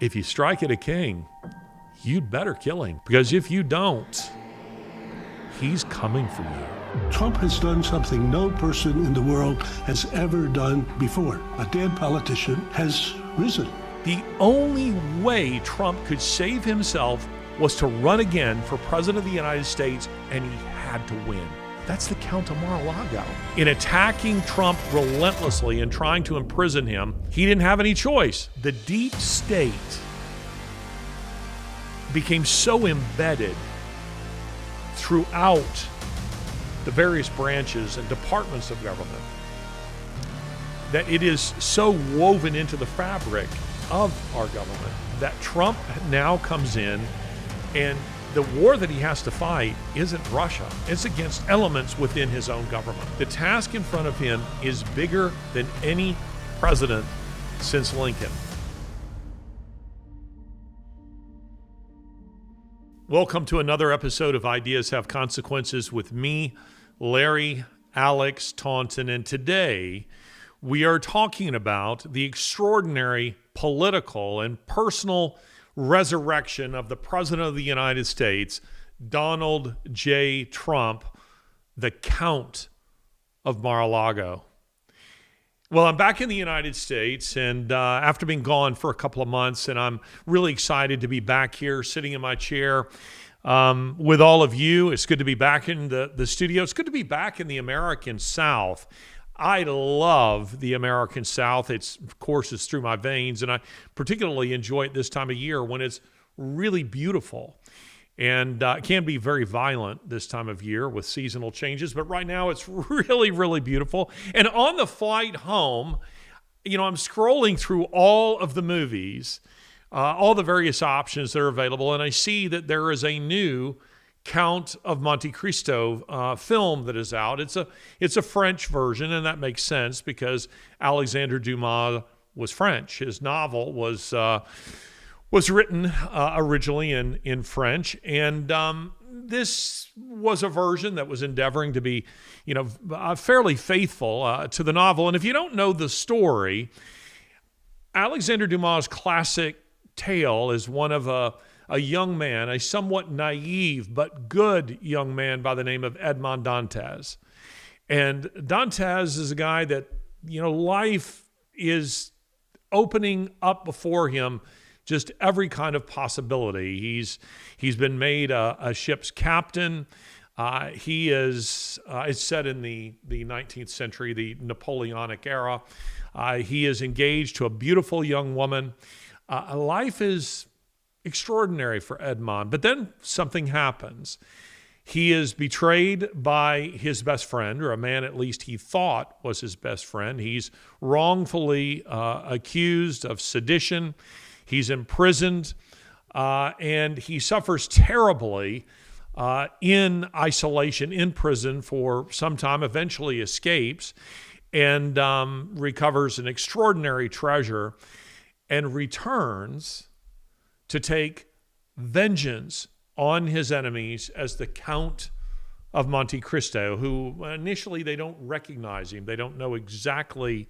if you strike at a king, you'd better kill him. Because if you don't, he's coming for you. Trump has done something no person in the world has ever done before. A dead politician has risen. The only way Trump could save himself was to run again for president of the United States, and he had to win. That's the Count of Mar-a-Lago. In attacking Trump relentlessly and trying to imprison him, he didn't have any choice. The deep state became so embedded throughout the various branches and departments of government that it is so woven into the fabric of our government that Trump now comes in, and the war that he has to fight isn't Russia. It's against elements within his own government. The task in front of him is bigger than any president since Lincoln. Welcome to another episode of Ideas Have Consequences with me, Larry Alex Taunton, and today we are talking about the extraordinary political and personal resurrection of the President of the United States, Donald J. Trump, the Count of Mar-a-Lago. Well, I'm back in the United States, and after being gone for a couple of months, and I'm really excited to be back here sitting in my chair with all of you. It's good to be back in the studio. It's good to be back in the American South. I love the American South. It's, of course, it's through my veins, and I particularly enjoy it this time of year when it's really beautiful. And it can be very violent this time of year with seasonal changes, but right now it's really, really beautiful. And on the flight home, I'm scrolling through all of the movies, all the various options that are available, and I see that there is a new Count of Monte Cristo film that is out. It's a French version, and that makes sense because Alexandre Dumas was French. His novel was written originally in French, and this was a version that was endeavoring to be, fairly faithful to the novel. And if you don't know the story, Alexandre Dumas' classic tale is one of a young man, a somewhat naive but good young man by the name of Edmond Dantes. And Dantes is a guy that, life is opening up before him just every kind of possibility. He's been made a ship's captain. He is, it's set in the 19th century, the Napoleonic era. He is engaged to a beautiful young woman. Life is extraordinary for Edmond, but then something happens. He is betrayed by his best friend, or a man at least he thought was his best friend. He's wrongfully accused of sedition. He's imprisoned, and he suffers terribly in isolation, in prison for some time, eventually escapes, and recovers an extraordinary treasure, and returns to take vengeance on his enemies as the Count of Monte Cristo, who initially they don't recognize him. They don't know exactly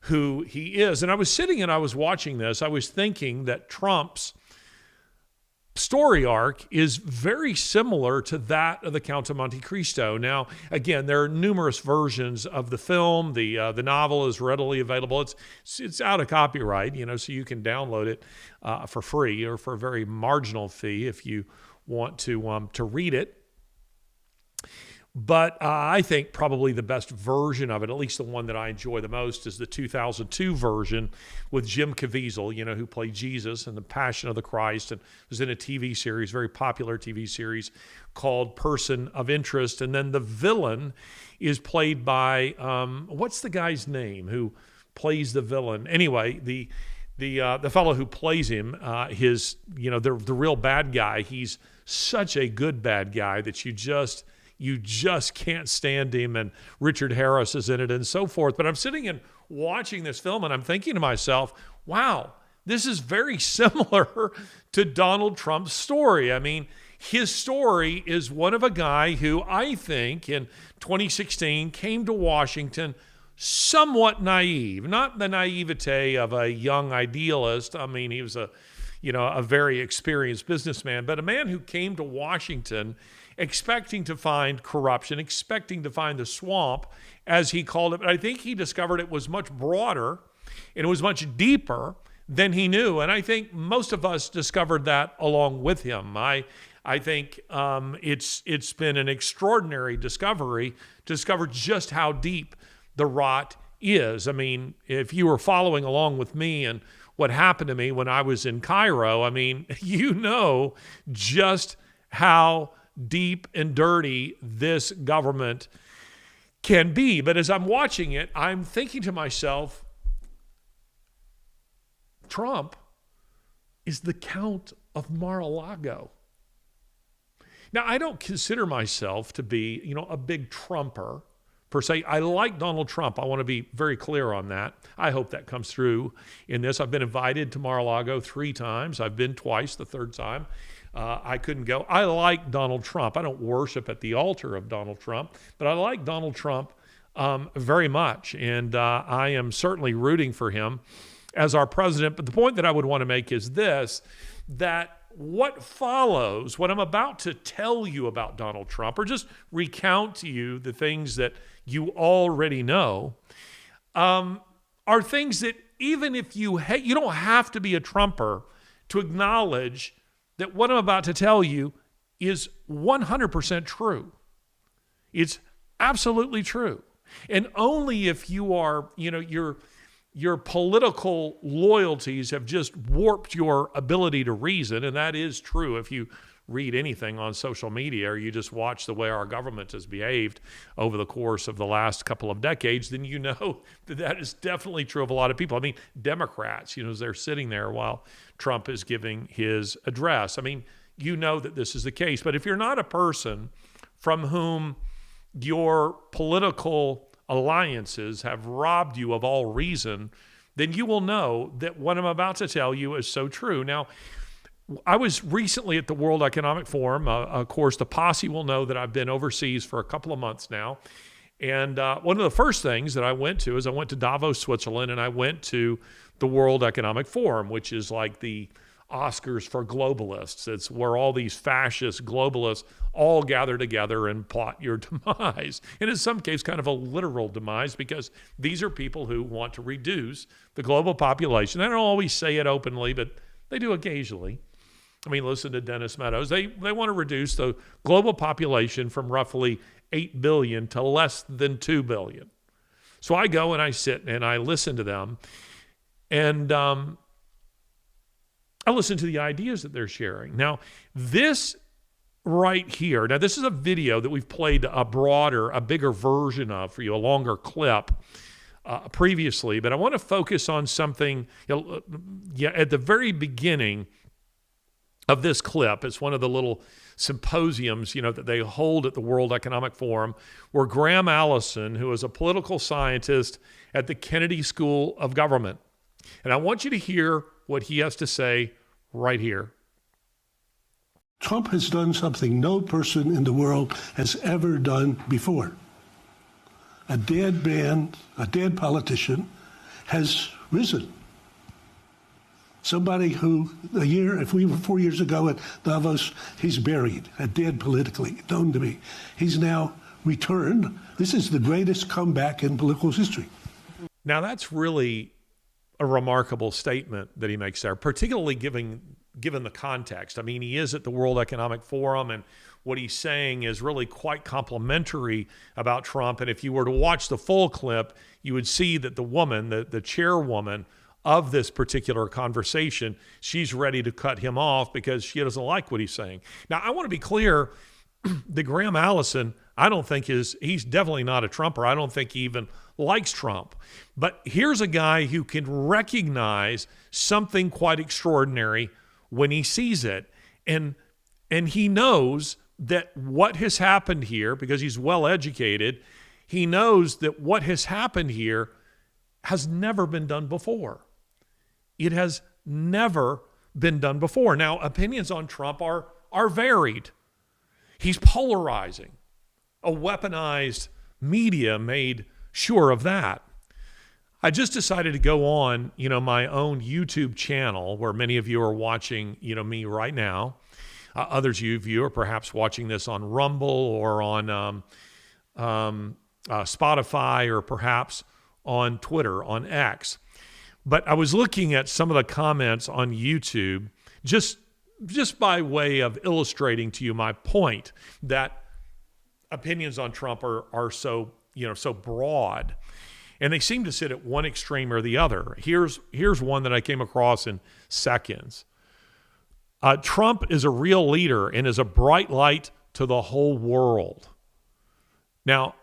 who he is. And I was sitting and I was watching this. I was thinking that Trump's story arc is very similar to that of the Count of Monte Cristo. Now, again, there are numerous versions of the film. The novel is readily available. It's out of copyright, so you can download it for free or for a very marginal fee if you want to read it. But I think probably the best version of it, at least the one that I enjoy the most, is the 2002 version with Jim Caviezel, who played Jesus in The Passion of the Christ, and was in a TV series, very popular TV series called Person of Interest. And then the villain is played by, what's the guy's name who plays the villain? Anyway, the fellow who plays him, the real bad guy, he's such a good bad guy that you just can't stand him, and Richard Harris is in it and so forth. But I'm sitting and watching this film, and I'm thinking to myself, wow, this is very similar to Donald Trump's story. I mean, his story is one of a guy who I think in 2016 came to Washington somewhat naive, not the naivete of a young idealist. I mean, he was a very experienced businessman, but a man who came to Washington expecting to find corruption, expecting to find the swamp, as he called it. But I think he discovered it was much broader and it was much deeper than he knew. And I think most of us discovered that along with him. I think it's been an extraordinary discovery to discover just how deep the rot is. I mean, if you were following along with me and what happened to me when I was in Cairo, I mean, you know just how deep and dirty this government can be. But as I'm watching it, I'm thinking to myself, Trump is the Count of Mar-a-Lago. Now, I don't consider myself to be, a big Trumper per se. I like Donald Trump. I want to be very clear on that. I hope that comes through in this. I've been invited to Mar-a-Lago 3 times. I've been twice, the 3rd time. I couldn't go. I like Donald Trump. I don't worship at the altar of Donald Trump, but I like Donald Trump very much. And I am certainly rooting for him as our president. But the point that I would want to make is this, that what follows, what I'm about to tell you about Donald Trump, or just recount to you the things that you already know, are things that even if you don't have to be a Trumper to acknowledge that what I'm about to tell you is 100% true. It's absolutely true. And only if you are, your political loyalties have just warped your ability to reason, and that is true if you read anything on social media or you just watch the way our government has behaved over the course of the last couple of decades, then you know that is definitely true of a lot of people. I mean, Democrats, as they're sitting there while Trump is giving his address. I mean, you know that this is the case. But if you're not a person from whom your political alliances have robbed you of all reason, then you will know that what I'm about to tell you is so true. Now, I was recently at the World Economic Forum. Of course, the posse will know that I've been overseas for a couple of months now. And one of the first things that I went to is I went to Davos, Switzerland, and I went to the World Economic Forum, which is like the Oscars for globalists. It's where all these fascist globalists all gather together and plot your demise. And in some case, kind of a literal demise, because these are people who want to reduce the global population. They don't always say it openly, but they do occasionally. I mean, listen to Dennis Meadows. They want to reduce the global population from roughly 8 billion to less than 2 billion. So I go and I sit and I listen to them, and I listen to the ideas that they're sharing. Now, this right here, this is a video that we've played a bigger version of for you, a longer clip previously, but I want to focus on something at the very beginning of this clip. It's one of the little symposiums, that they hold at the World Economic Forum, where Graham Allison, who is a political scientist at the Kennedy School of Government, and I want you to hear what he has to say right here. Trump has done something no person in the world has ever done before. A dead man, a dead politician, has risen. Somebody who, if we were 4 years ago at Davos, he's buried, dead politically, known to me. He's now returned. This is the greatest comeback in political history. Now, that's really a remarkable statement that he makes there, particularly given the context. I mean, he is at the World Economic Forum, and what he's saying is really quite complimentary about Trump. And if you were to watch the full clip, you would see that the woman, the chairwoman of this particular conversation, she's ready to cut him off because she doesn't like what he's saying. Now, I want to be clear that Graham Allison, I don't think he's definitely not a Trumper. I don't think he even likes Trump. But here's a guy who can recognize something quite extraordinary when he sees it. And he knows that what has happened here, because he's well educated, he knows that what has happened here has never been done before. It has never been done before. Now, opinions on Trump are varied. He's polarizing. A weaponized media made sure of that. I just decided to go on, my own YouTube channel where many of you are watching, me right now. Others of you are perhaps watching this on Rumble or on Spotify or perhaps on Twitter, on X. But I was looking at some of the comments on YouTube just by way of illustrating to you my point that opinions on Trump are so, so broad. And they seem to sit at one extreme or the other. Here's one that I came across in seconds. Trump is a real leader and is a bright light to the whole world. Now,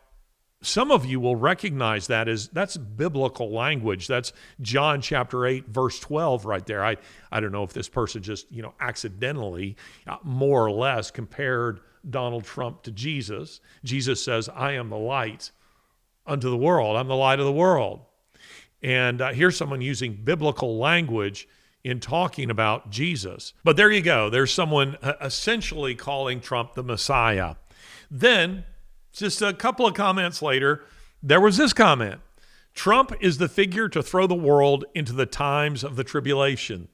some of you will recognize that's biblical language. That's John chapter 8, verse 12 right there. I don't know if this person just, accidentally, more or less, compared Donald Trump to Jesus. Jesus says, I am the light unto the world. I'm the light of the world. And here's someone using biblical language in talking about Jesus. But there you go. There's someone essentially calling Trump the Messiah. Then, just a couple of comments later, there was this comment. Trump is the figure to throw the world into the times of the tribulation.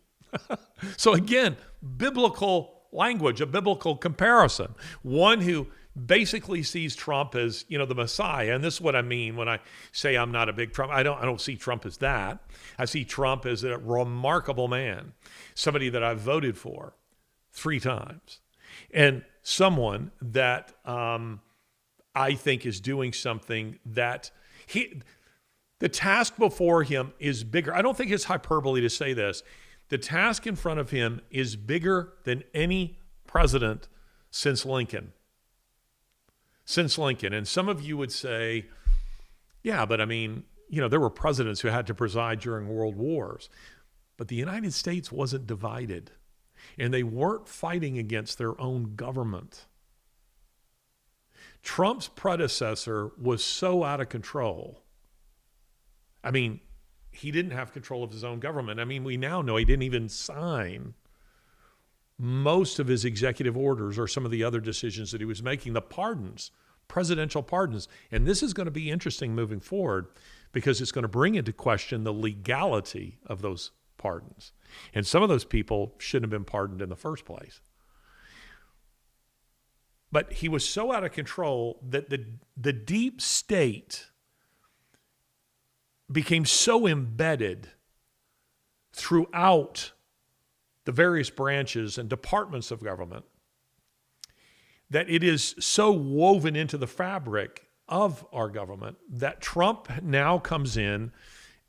So again, biblical language, a biblical comparison. One who basically sees Trump as, the Messiah. And this is what I mean when I say I'm not a big Trump. I don't see Trump as that. I see Trump as a remarkable man, somebody that I've voted for 3 times, and someone that I think is doing something that the task before him is bigger. I don't think it's hyperbole to say this. The task in front of him is bigger than any president since Lincoln. And some of you would say, yeah, but there were presidents who had to preside during world wars. But the United States wasn't divided, and they weren't fighting against their own government. Trump's predecessor was so out of control. He didn't have control of his own government. We now know he didn't even sign most of his executive orders or some of the other decisions that he was making, the pardons, presidential pardons. And this is going to be interesting moving forward because it's going to bring into question the legality of those pardons. And some of those people shouldn't have been pardoned in the first place. But he was so out of control that the deep state became so embedded throughout the various branches and departments of government that it is so woven into the fabric of our government that Trump now comes in,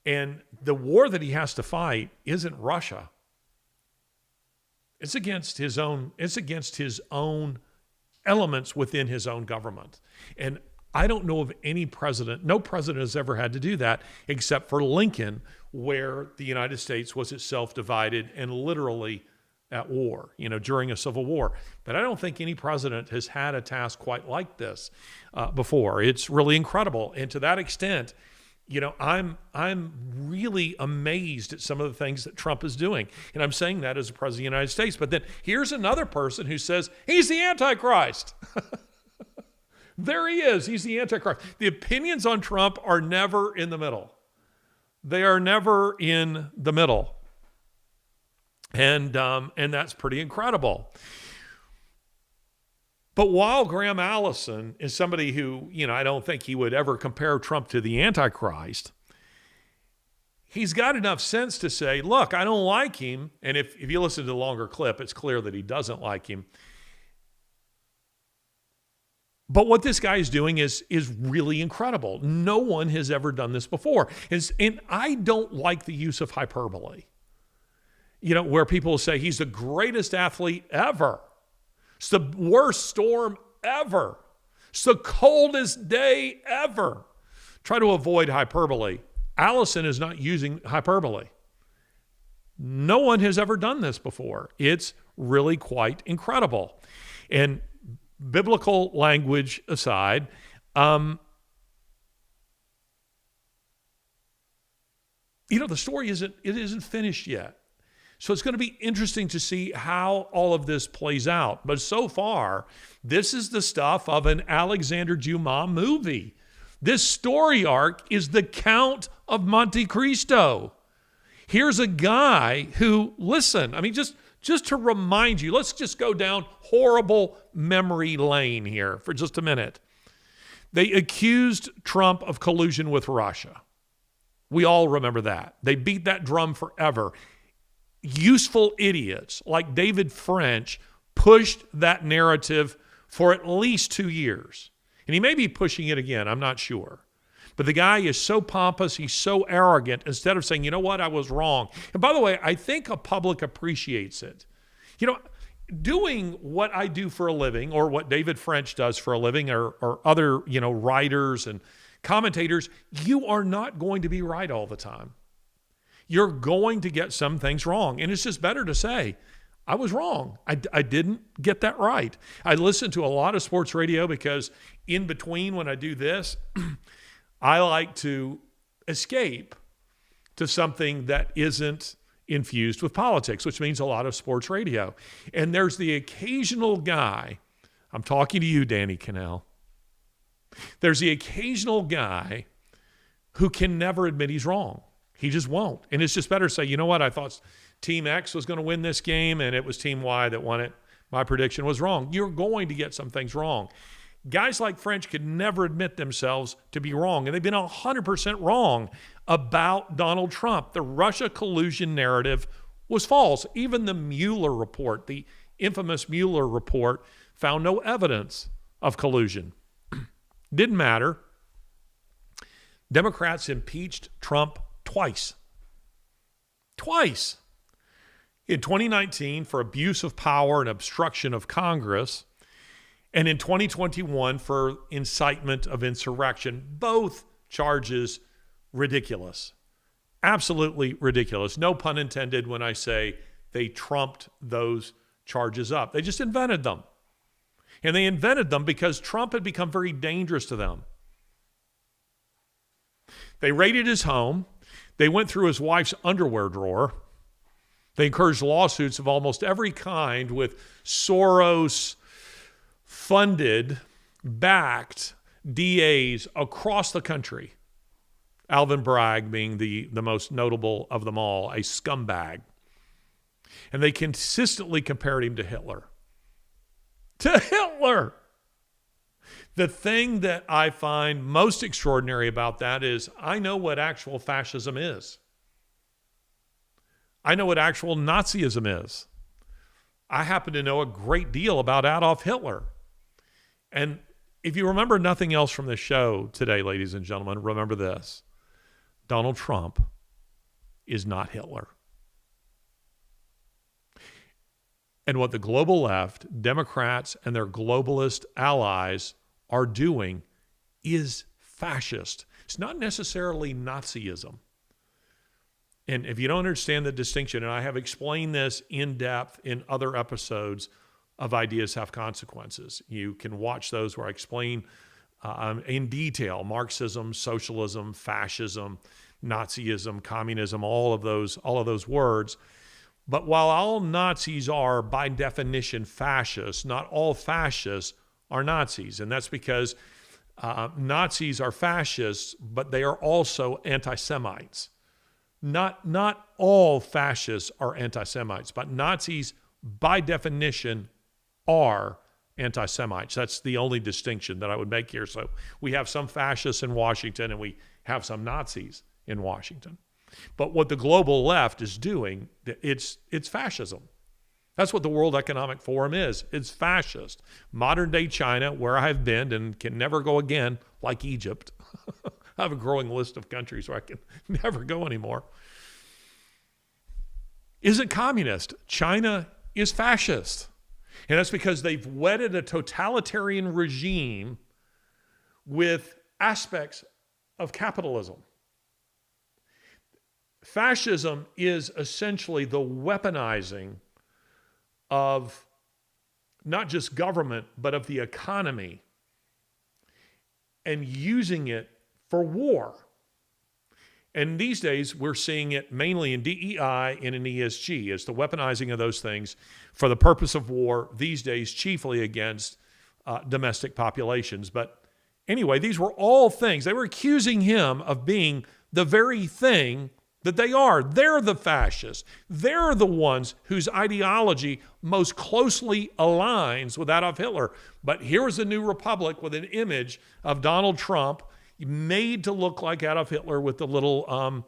and the war that he has to fight isn't Russia. It's against his own elements within his own government. And I don't know of any president, no president has ever had to do that except for Lincoln, where the United States was itself divided and literally at war, during a civil war. But I don't think any president has had a task quite like this before. It's really incredible. And to that extent, I'm really amazed at some of the things that Trump is doing. And I'm saying that as a president of the United States. But then here's another person who says he's the Antichrist. There he is. He's the Antichrist. The opinions on Trump are never in the middle. They are never in the middle. And that's pretty incredible. But while Graham Allison is somebody who, I don't think he would ever compare Trump to the Antichrist, he's got enough sense to say, look, I don't like him. And if you listen to the longer clip, it's clear that he doesn't like him. But what this guy is doing is really incredible. No one has ever done this before. And I don't like the use of hyperbole. Where people say he's the greatest athlete ever. It's the worst storm ever. It's the coldest day ever. Try to avoid hyperbole. Allison is not using hyperbole. No one has ever done this before. It's really quite incredible. And biblical language aside, the story isn't finished yet. So it's going to be interesting to see how all of this plays out. But so far, this is the stuff of an Alexander Dumas movie. This story arc is the Count of Monte Cristo. Here's a guy who, listen, I mean, just to remind you, let's just go down horrible memory lane here for just a minute. They accused Trump of collusion with Russia. We all remember that. They beat that drum forever. Useful idiots like David French pushed that narrative for at least 2 years. And he may be pushing it again, I'm not sure. But the guy is so pompous, he's so arrogant, instead of saying, you know what, I was wrong. And by the way, I think a public appreciates it. You know, doing what I do for a living, or what David French does for a living, or other, writers and commentators, you are not going to be right all the time. You're going to get some things wrong. And it's just better to say, I was wrong. I didn't get that right. I listen to a lot of sports radio because in between when I do this, I like to escape to something that isn't infused with politics, which means a lot of sports radio. And there's the occasional guy, I'm talking to you, Danny Cannell. There's the occasional guy who can never admit he's wrong. He just won't. And it's just better to say, you know what, I thought Team X was going to win this game and it was Team Y that won it. My prediction was wrong. You're going to get some things wrong. Guys like French could never admit themselves to be wrong, and they've been 100% wrong about Donald Trump. The Russia collusion narrative was false. Even the Mueller report, the infamous Mueller report, found no evidence of collusion. Didn't matter. Democrats impeached Trump twice. Twice. In 2019 for abuse of power and obstruction of Congress, and in 2021 for incitement of insurrection. Both charges ridiculous. Absolutely ridiculous. No pun intended when I say they trumped those charges up. They just invented them. And they invented them because Trump had become very dangerous to them. They raided his home. They went through his wife's underwear drawer. They encouraged lawsuits of almost every kind with Soros-funded, backed DAs across the country. Alvin Bragg being the most notable of them all, a scumbag. And they consistently compared him to Hitler. To Hitler! The thing that I find most extraordinary about that is I know what actual fascism is. I know what actual Nazism is. I happen to know a great deal about Adolf Hitler. And if you remember nothing else from this show today, ladies and gentlemen, remember this. Donald Trump is not Hitler. And what the global left, Democrats, and their globalist allies are doing is fascist. It's not necessarily Nazism. And if you don't understand the distinction, and I have explained this in depth in other episodes of Ideas Have Consequences. You can watch those where I explain in detail Marxism, socialism, fascism, Nazism, communism, all of those words. But while all Nazis are by definition fascists, not all fascists are Nazis. And that's because Nazis are fascists, but they are also anti-Semites. Not all fascists are anti-Semites, but Nazis by definition are anti-Semites. That's the only distinction that I would make here. So we have some fascists in Washington and we have some Nazis in Washington. But what the global left is doing, it's fascism. That's what the World Economic Forum is. It's fascist. Modern day China, where I have been and can never go again, like Egypt. I have a growing list of countries where I can never go anymore. Isn't communist. China is fascist. And that's because they've wedded a totalitarian regime with aspects of capitalism. Fascism is essentially the weaponizing of not just government, but of the economy, and using it for war. And these days, we're seeing it mainly in DEI and in ESG as the weaponizing of those things for the purpose of war, these days chiefly against domestic populations. But Anyway, these were all things. They were accusing him of being the very thing that they are. They're the fascists. They're the ones whose ideology most closely aligns with that of Hitler. But here is a new republic with an image of Donald Trump made to look like Adolf Hitler with the little,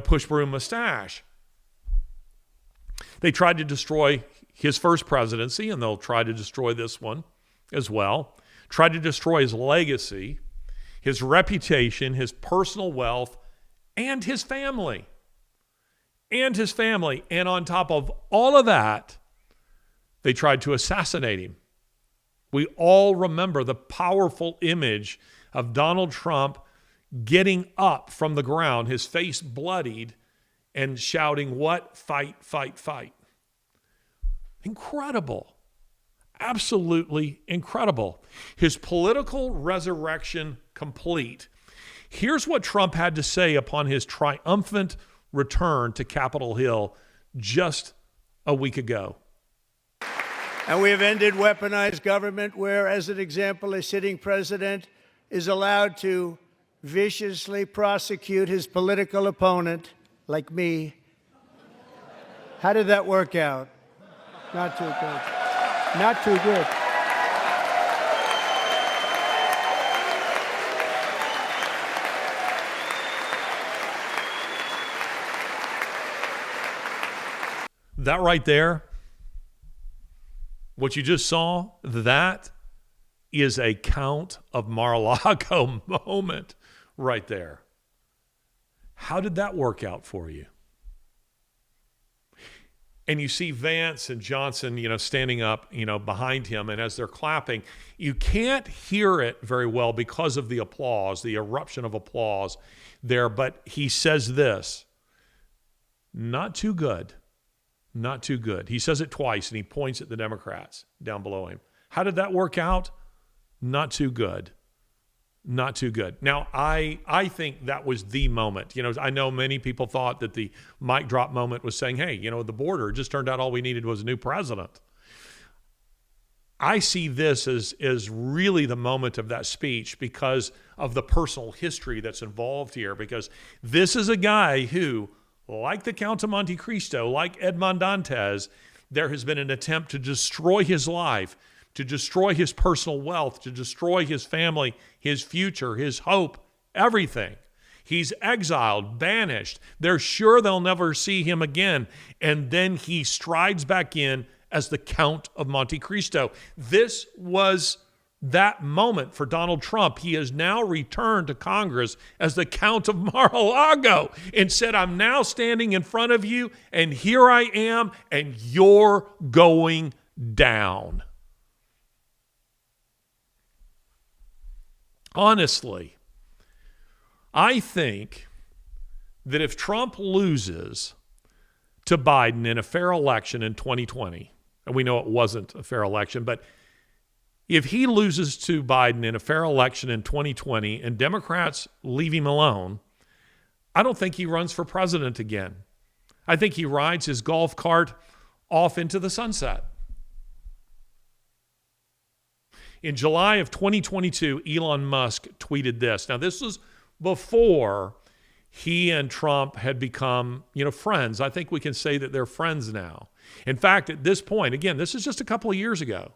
push broom mustache. They tried to destroy his first presidency, and they'll try to destroy this one as well. Tried to destroy his legacy, his reputation, his personal wealth, and his family. And his family. And on top of all of that, they tried to assassinate him. We all remember the powerful image of Donald Trump getting up from the ground, his face bloodied, and shouting, "What? Fight, fight, fight." Incredible. Absolutely incredible. His political resurrection complete. Here's what Trump had to say upon his triumphant return to Capitol Hill just a week ago. And we have ended weaponized government where, as an example, a sitting president is allowed to viciously prosecute his political opponent, like me. How did that work out? Not too good. Not too good. That right there, what you just saw, that is a Count of Mar-a-Lago moment right there. How did that work out for you? And you see Vance and Johnson, standing up, behind him. And as they're clapping, you can't hear it very well because of the applause, the eruption of applause there. But he says this, not too good, not too good. He says it twice, and he points at the Democrats down below him. How did that work out? Not too good. Not too good. Now, I think that was the moment. I know many people thought that the mic drop moment was saying, hey, the border, it just turned out all we needed was a new president. I see this as really the moment of that speech because of the personal history that's involved here, because this is a guy who, like the Count of Monte Cristo, like Edmond Dantes, there has been an attempt to destroy his life, to destroy his personal wealth, to destroy his family, his future, his hope, everything. He's exiled, banished. They're sure they'll never see him again. And then he strides back in as the Count of Monte Cristo. This was that moment for Donald Trump. He has now returned to Congress as the Count of Mar-a-Lago and said, I'm now standing in front of you, and here I am, and you're going down. Honestly, I think that if Trump loses to Biden in a fair election in 2020, and we know it wasn't a fair election, but if he loses to Biden in a fair election in 2020 and Democrats leave him alone, I don't think he runs for president again. I think he rides his golf cart off into the sunset. In July of 2022, Elon Musk tweeted this. Now, this was before he and Trump had become, friends. I think we can say that they're friends now. In fact, at this point, again, this is just a couple of years ago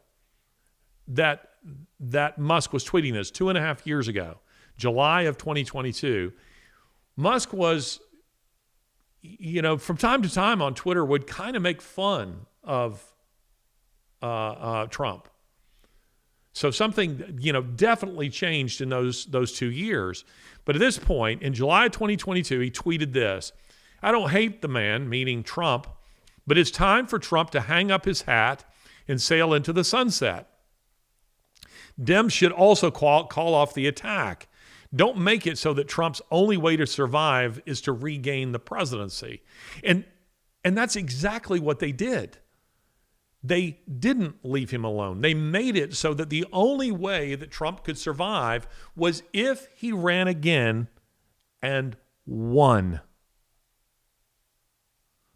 that Musk was tweeting this, 2.5 years ago, July of 2022. Musk was, from time to time on Twitter would kind of make fun of Trump. So something, definitely changed in those 2 years. But at this point, in July of 2022, he tweeted this: I don't hate the man, meaning Trump, but it's time for Trump to hang up his hat and sail into the sunset. Dems should also call off the attack. Don't make it so that Trump's only way to survive is to regain the presidency. And that's exactly what they did. They didn't leave him alone. They made it so that the only way that Trump could survive was if he ran again and won.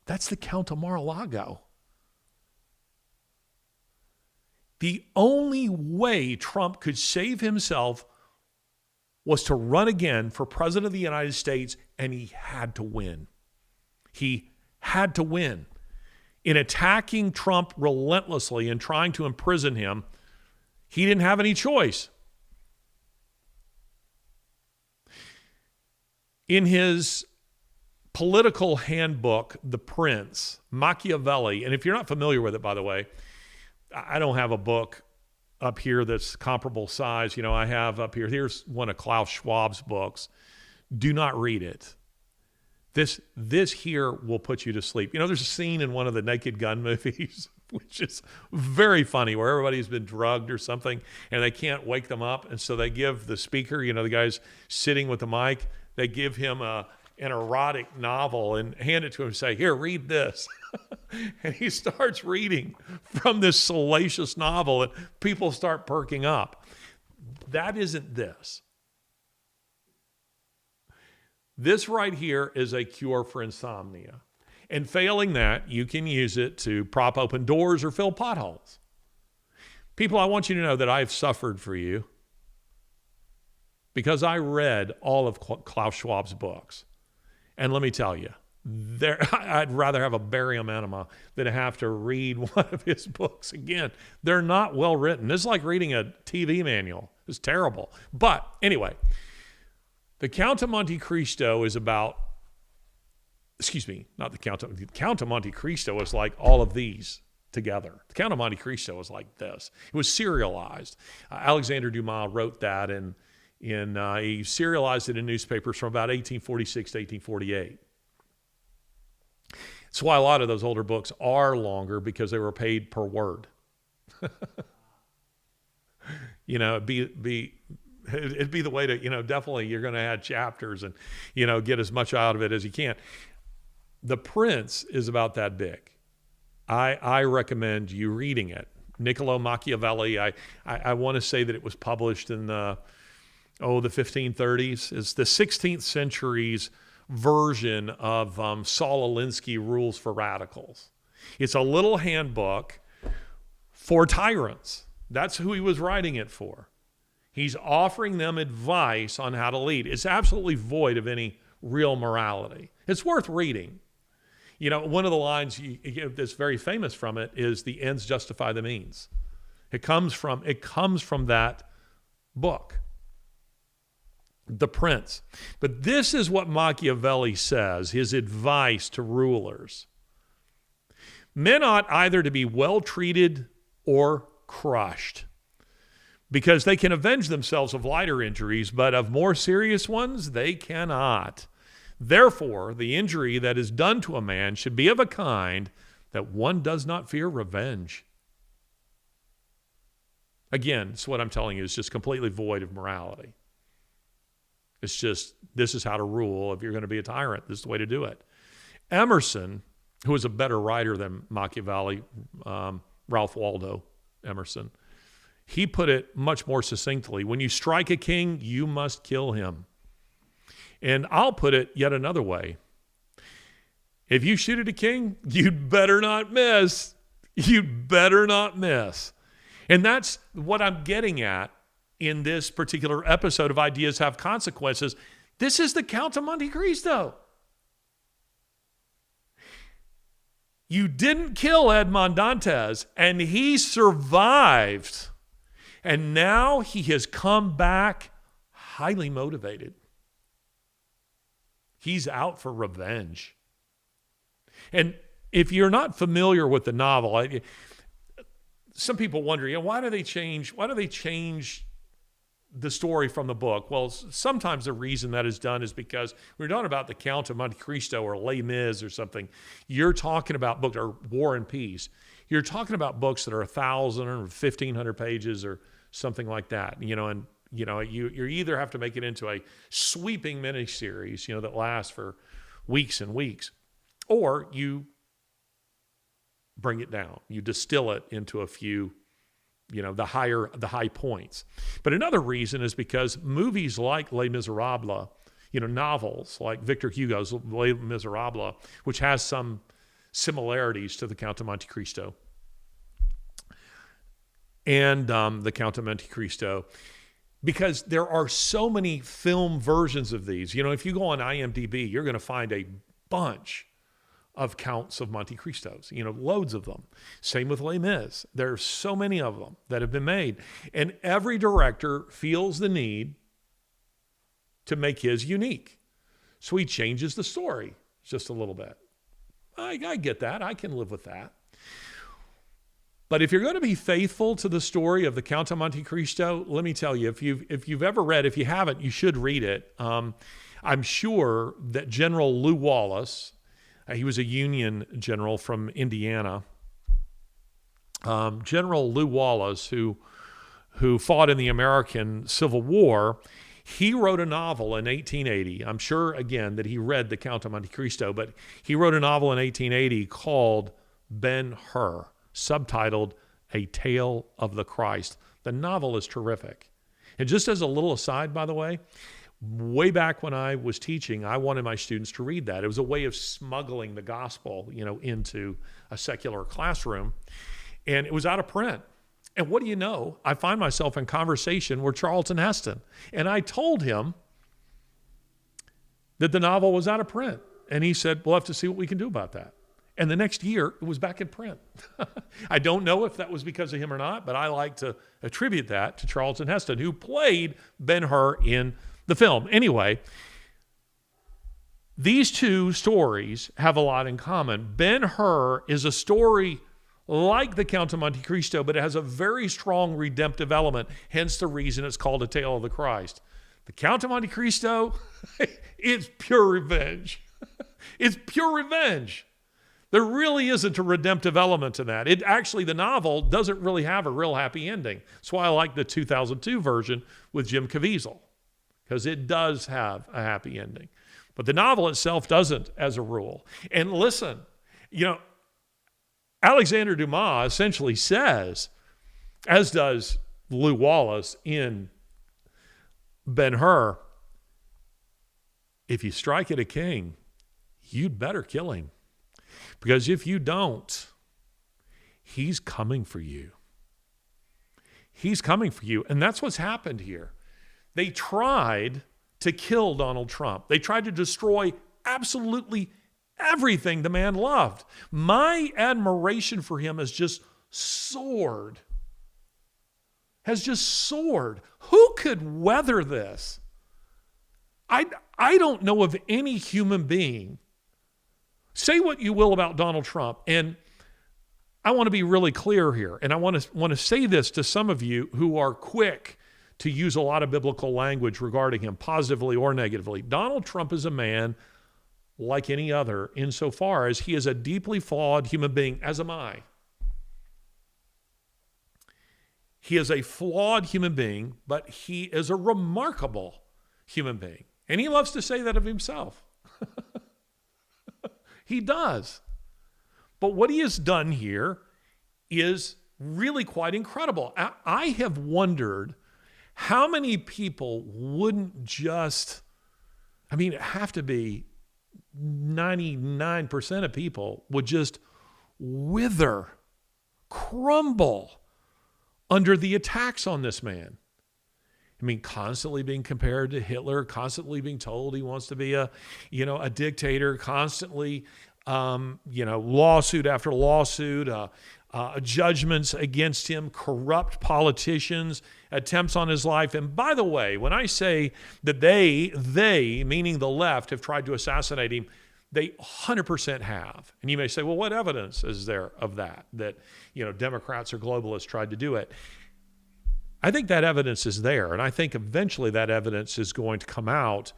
That's the Count of Mar-a-Lago. The only way Trump could save himself was to run again for president of the United States, and he had to win. He had to win. In attacking Trump relentlessly and trying to imprison him, he didn't have any choice. In his political handbook, The Prince, Machiavelli, and if you're not familiar with it, by the way, I don't have a book up here that's comparable size. You know, I have up here, here's one of Klaus Schwab's books. Do not read it. This here will put you to sleep. You know, there's a scene in one of the Naked Gun movies, which is very funny, where everybody's been drugged or something, and they can't wake them up. And so they give the speaker, you know, the guy's sitting with the mic, they give him an erotic novel and hand it to him and say, here, read this. And he starts reading from this salacious novel, and people start perking up. That isn't this. This right here is a cure for insomnia. And failing that, you can use it to prop open doors or fill potholes. People, I want you to know that I've suffered for you because I read all of Klaus Schwab's books. And let me tell you, I'd rather have a barium enema than have to read one of his books again. They're not well written. This is like reading a TV manual. It's terrible. But anyway, the Count of Monte Cristo is about, not the Count of Monte Cristo is like all of these together. The Count of Monte Cristo is like this. It was serialized. Alexander Dumas wrote that, and he serialized it in newspapers from about 1846 to 1848. That's why a lot of those older books are longer, because they were paid per word. You know, it'd be the way to, you know, definitely you're going to add chapters and, you know, get as much out of it as you can. The Prince is about that big. I recommend you reading it. Niccolo Machiavelli, I want to say that it was published in the 1530s. It's the 16th century's version of Saul Alinsky Rules for Radicals. It's a little handbook for tyrants. That's who he was writing it for. He's offering them advice on how to lead. It's absolutely void of any real morality. It's worth reading. You know, one of the lines that's very famous from it is the ends justify the means. It comes from that book, The Prince. But this is what Machiavelli says, his advice to rulers. Men ought either to be well treated or crushed, because they can avenge themselves of lighter injuries, but of more serious ones they cannot. Therefore, the injury that is done to a man should be of a kind that one does not fear revenge. Again, it's what I'm telling you is just completely void of morality. It's just, this is how to rule. If you're going to be a tyrant, this is the way to do it. Emerson, who was a better writer than Machiavelli, Ralph Waldo Emerson, he put it much more succinctly. When you strike a king, you must kill him. And I'll put it yet another way. If you shoot at a king, you'd better not miss. You'd better not miss. And that's what I'm getting at in this particular episode of Ideas Have Consequences. This is the Count of Monte Cristo. You didn't kill Edmond Dantes, and he survived. And now he has come back highly motivated. He's out for revenge. And if you're not familiar with the novel, some people wonder, why do they change the story from the book? Well, sometimes the reason that is done is because we're talking about the Count of Monte Cristo or Les Mis or something. You're talking about books, or War and Peace. You're talking about books that are 1,000 or 1,500 pages or something like that. And you either have to make it into a sweeping miniseries, that lasts for weeks and weeks, or you bring it down. You distill it into a few, the high points. But another reason is because movies like Les Miserables, novels like Victor Hugo's Les Miserables, which has some similarities to the Count of Monte Cristo, and the Count of Monte Cristo, because there are so many film versions of these. You know, if you go on IMDb, you're going to find a bunch of Counts of Monte Cristos, you know, loads of them. Same with Les Mis. There's so many of them that have been made. And every director feels the need to make his unique. So he changes the story just a little bit. I get that. I can live with that. But if you're going to be faithful to the story of the Count of Monte Cristo, let me tell you, if you've ever read, if you haven't, you should read it. I'm sure that General Lew Wallace, he was a Union general from Indiana. General Lew Wallace, who fought in the American Civil War, he wrote a novel in 1880. I'm sure, again, that he read the Count of Monte Cristo, but he wrote a novel in 1880 called Ben-Hur, subtitled A Tale of the Christ. The novel is terrific. And just as a little aside, by the way back when I was teaching, I wanted my students to read that. It was a way of smuggling the gospel, you know, into a secular classroom. And it was out of print. And what do you know? I find myself in conversation with Charlton Heston. And I told him that the novel was out of print. And he said, we'll have to see what we can do about that. And the next year, it was back in print. I don't know if that was because of him or not, but I like to attribute that to Charlton Heston, who played Ben-Hur in the film. Anyway, these two stories have a lot in common. Ben-Hur is a story like the Count of Monte Cristo, but it has a very strong redemptive element, hence the reason it's called A Tale of the Christ. The Count of Monte Cristo, it's pure revenge. It's pure revenge. There really isn't a redemptive element to that. It actually, the novel doesn't really have a real happy ending. That's why I like the 2002 version with Jim Caviezel, because it does have a happy ending. But the novel itself doesn't, as a rule. And listen, you know, Alexander Dumas essentially says, as does Lew Wallace in Ben-Hur, if you strike at a king, you'd better kill him. Because if you don't, he's coming for you. He's coming for you. And that's what's happened here. They tried to kill Donald Trump. They tried to destroy absolutely everything the man loved. My admiration for him has just soared. Who could weather this? I don't know of any human being. Say what you will about Donald Trump, and I want to be really clear here, and I want to say this to some of you who are quick to use a lot of biblical language regarding him, positively or negatively. Donald Trump is a man like any other, insofar as he is a deeply flawed human being, as am I. He is a flawed human being, but he is a remarkable human being. And he loves to say that of himself. He does. But what he has done here is really quite incredible. I have wondered how many people wouldn't just, I mean, it have to be 99% of people would just wither, crumble under the attacks on this man. I mean, constantly being compared to Hitler, constantly being told he wants to be a dictator, constantly, lawsuit after lawsuit, judgments against him, corrupt politicians, attempts on his life. And by the way, when I say that they, meaning the left, have tried to assassinate him, they 100% have. And you may say, well, what evidence is there of that Democrats or globalists tried to do it? I think that evidence is there, and I think eventually that evidence is going to come out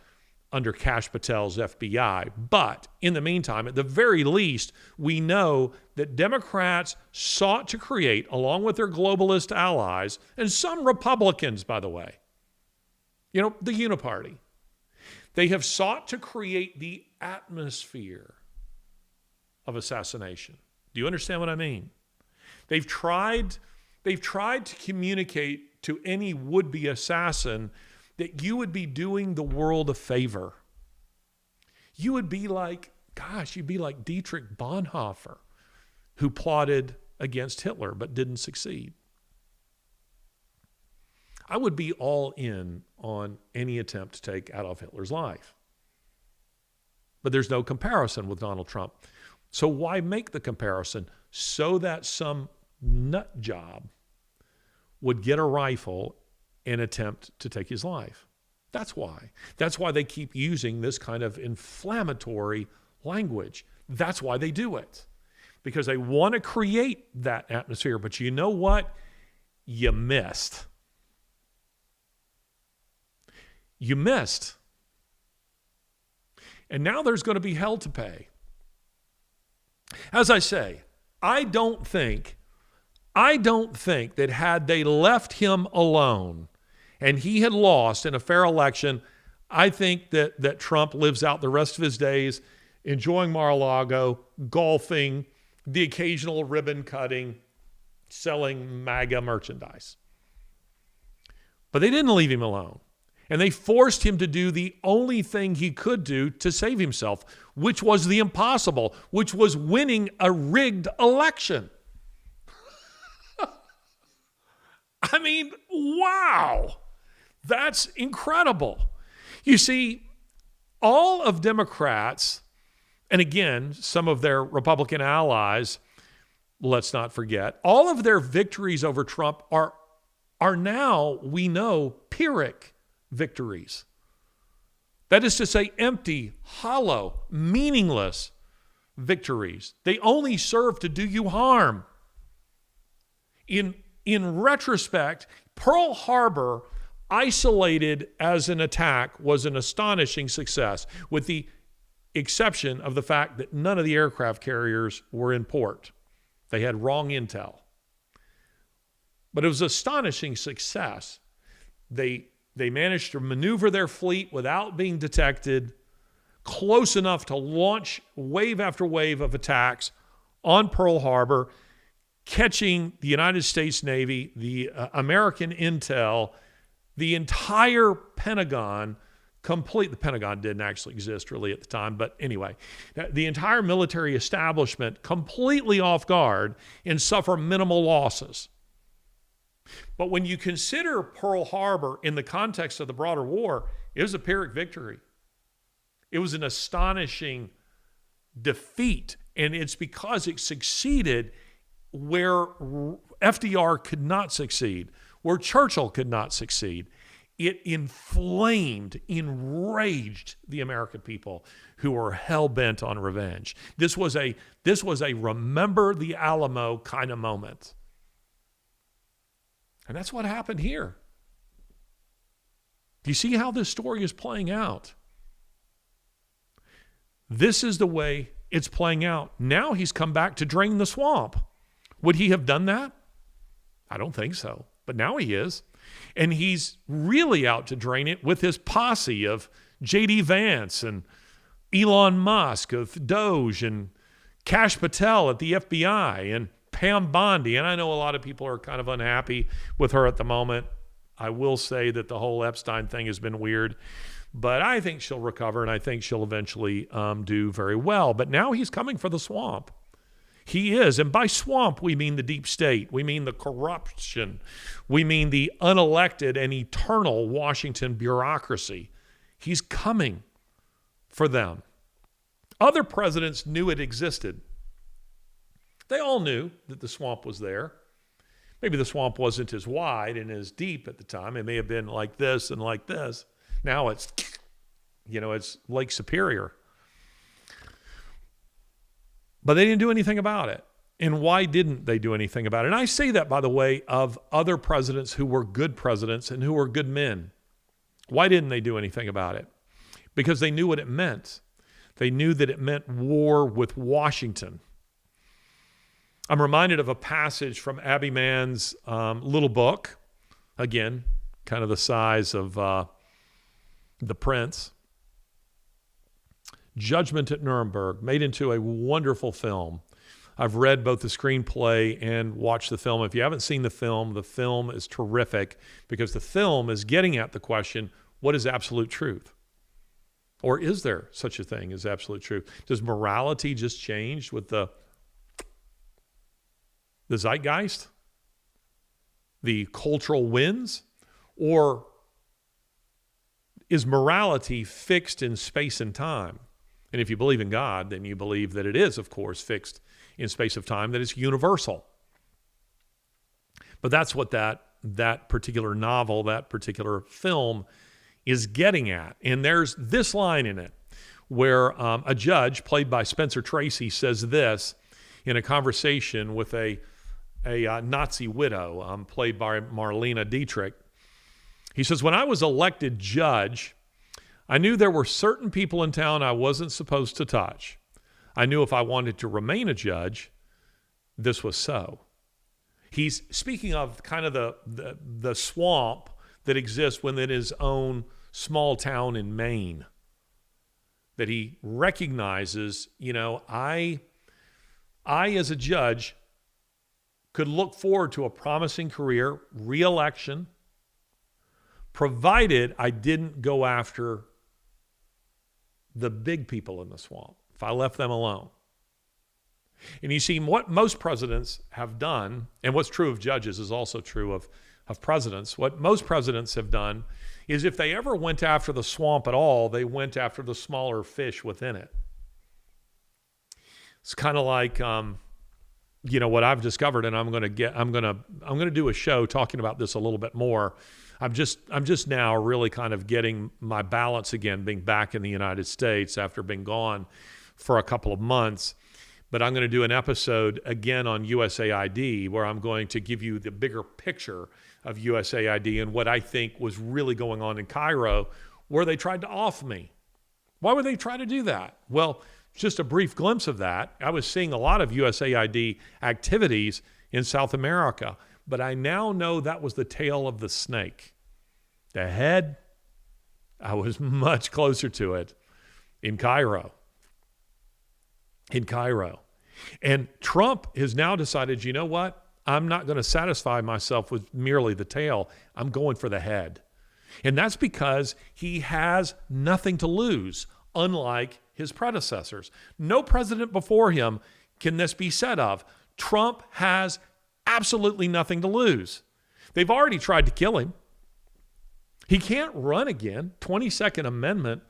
under Kash Patel's FBI. But in the meantime, at the very least, we know that Democrats sought to create, along with their globalist allies, and some Republicans, by the way, the Uniparty, they have sought to create the atmosphere of assassination. Do you understand what I mean? They've tried to communicate to any would-be assassin that you would be doing the world a favor. You would be like, you'd be like Dietrich Bonhoeffer, who plotted against Hitler but didn't succeed. I would be all in on any attempt to take Adolf Hitler's life. But there's no comparison with Donald Trump. So why make the comparison? So that some nut job would get a rifle and attempt to take his life. That's why. That's why they keep using this kind of inflammatory language. That's why they do it. Because they want to create that atmosphere. But you know what? You missed. You missed. And now there's going to be hell to pay. As I say, I don't think that had they left him alone and he had lost in a fair election, I think that Trump lives out the rest of his days enjoying Mar-a-Lago, golfing, the occasional ribbon cutting, selling MAGA merchandise. But they didn't leave him alone. And they forced him to do the only thing he could do to save himself, which was the impossible, which was winning a rigged election. I mean, wow. That's incredible. You see, all of Democrats, and again, some of their Republican allies, let's not forget, all of their victories over Trump are now, we know, Pyrrhic victories. That is to say, empty, hollow, meaningless victories. They only serve to do you harm. In retrospect, Pearl Harbor, isolated as an attack, was an astonishing success, with the exception of the fact that none of the aircraft carriers were in port. They had wrong intel. But it was an astonishing success. They managed to maneuver their fleet without being detected, close enough to launch wave after wave of attacks on Pearl Harbor, catching the United States Navy, the American intel, the entire Pentagon, the Pentagon didn't actually exist really at the time, but anyway, the entire military establishment completely off guard and suffer minimal losses. But when you consider Pearl Harbor in the context of the broader war, it was a Pyrrhic victory. It was an astonishing defeat, and it's because it succeeded where FDR could not succeed, where Churchill could not succeed. It inflamed, enraged the American people who were hell-bent on revenge. This was a remember the Alamo kind of moment. And that's what happened here. Do you see how this story is playing out? This is the way it's playing out. Now he's come back to drain the swamp. Would he have done that? I don't think so. But now he is. And he's really out to drain it with his posse of J.D. Vance and Elon Musk of Doge and Kash Patel at the FBI and Pam Bondi. And I know a lot of people are kind of unhappy with her at the moment. I will say that the whole Epstein thing has been weird. But I think she'll recover, and I think she'll eventually do very well. But now he's coming for the swamp. He is. And by swamp, we mean the deep state. We mean the corruption. We mean the unelected and eternal Washington bureaucracy. He's coming for them. Other presidents knew it existed. They all knew that the swamp was there. Maybe the swamp wasn't as wide and as deep at the time. It may have been like this and like this. Now it's Lake Superior. But they didn't do anything about it. And why didn't they do anything about it? And I say that, by the way, of other presidents who were good presidents and who were good men. Why didn't they do anything about it? Because they knew what it meant. They knew that it meant war with Washington. I'm reminded of a passage from Abby Mann's little book, again, kind of the size of The Prince. Judgment at Nuremberg, made into a wonderful film. I've read both the screenplay and watched the film. If you haven't seen the film is terrific because the film is getting at the question, what is absolute truth? Or is there such a thing as absolute truth? Does morality just change with the zeitgeist? The cultural winds? Or is morality fixed in space and time? And if you believe in God, then you believe that it is, of course, fixed in space of time, that it's universal. But that's what that particular novel, that particular film is getting at. And there's this line in it where a judge, played by Spencer Tracy, says this in a conversation with a Nazi widow, played by Marlene Dietrich. He says, when I was elected judge, I knew there were certain people in town I wasn't supposed to touch. I knew if I wanted to remain a judge, this was so. He's speaking of kind of the swamp that exists within his own small town in Maine, that he recognizes, I as a judge could look forward to a promising career, re-election, provided I didn't go after the big people in the swamp, if I left them alone. And you see, what most presidents have done, and what's true of judges is also true of presidents, what most presidents have done is if they ever went after the swamp at all, they went after the smaller fish within it. It's kind of like, what I've discovered, and I'm going to do a show talking about this a little bit more. I'm just now really kind of getting my balance again, being back in the United States after being gone for a couple of months. But I'm going to do an episode again on USAID where I'm going to give you the bigger picture of USAID and what I think was really going on in Cairo, where they tried to off me. Why would they try to do that? Well, just a brief glimpse of that. I was seeing a lot of USAID activities in South America, but I now know that was the tail of the snake. The head, I was much closer to it in Cairo. And Trump has now decided, you know what? I'm not going to satisfy myself with merely the tail. I'm going for the head. And that's because he has nothing to lose, unlike his predecessors. No president before him can this be said of. Trump has absolutely nothing to lose. They've already tried to kill him. He can't run again. 22nd Amendment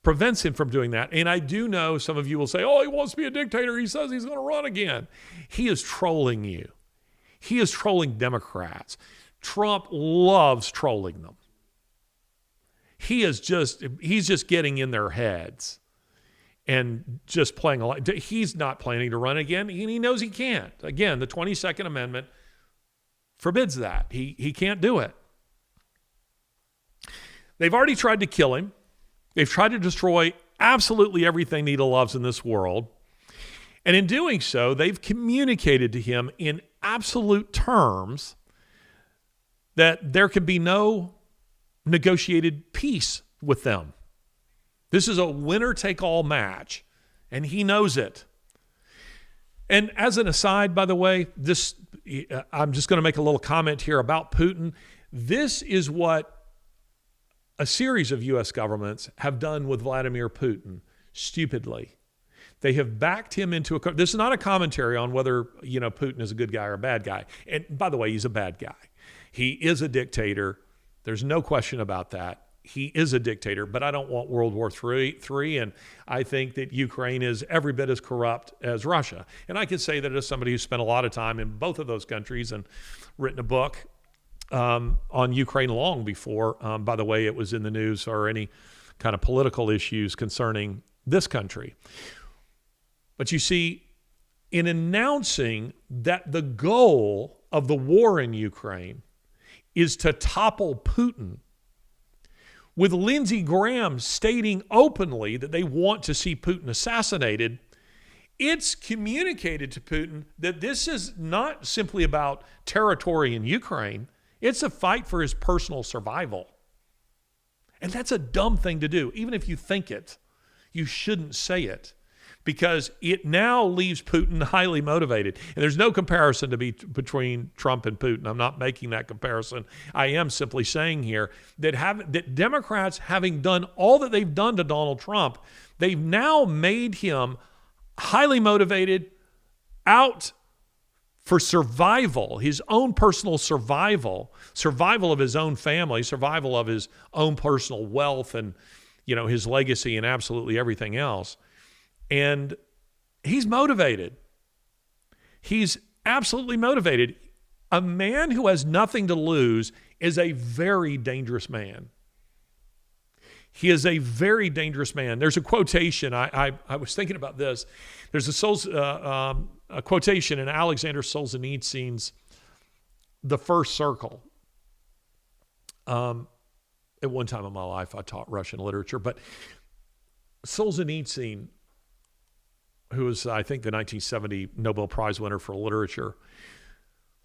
prevents him from doing that. And I do know some of you will say, oh, he wants to be a dictator. He says he's going to run again. He is trolling you. He is trolling Democrats. Trump loves trolling them. He's just getting in their heads and just playing along. He's not planning to run again, and he knows he can't. Again, the 22nd Amendment forbids that. He can't do it. They've already tried to kill him. They've tried to destroy absolutely everything he loves in this world. And in doing so, they've communicated to him in absolute terms that there can be no negotiated peace with them. This is a winner-take-all match, and he knows it. And as an aside, by the way, I'm just going to make a little comment here about Putin. This is what a series of U.S. governments have done with Vladimir Putin, stupidly. They have backed him into this is not a commentary on whether, Putin is a good guy or a bad guy. And by the way, he's a bad guy. He is a dictator. There's no question about that. He is a dictator, but I don't want World War III, and I think that Ukraine is every bit as corrupt as Russia. And I could say that as somebody who spent a lot of time in both of those countries and written a book on Ukraine long before, by the way, it was in the news or any kind of political issues concerning this country. But you see, in announcing that the goal of the war in Ukraine is to topple Putin, with Lindsey Graham stating openly that they want to see Putin assassinated, it's communicated to Putin that this is not simply about territory in Ukraine. It's a fight for his personal survival. And that's a dumb thing to do. Even if you think it, you shouldn't say it, because it now leaves Putin highly motivated. And there's no comparison between Trump and Putin. I'm not making that comparison. I am simply saying here that Democrats, having done all that they've done to Donald Trump, they've now made him highly motivated, out for survival, his own personal survival, survival of his own family, survival of his own personal wealth and, his legacy and absolutely everything else. And he's motivated. He's absolutely motivated. A man who has nothing to lose is a very dangerous man. He is a very dangerous man. There's a quotation. I was thinking about this. There's a quotation in Alexander Solzhenitsyn's The First Circle. At one time in my life, I taught Russian literature, but Solzhenitsyn, who was, I think, the 1970 Nobel Prize winner for literature,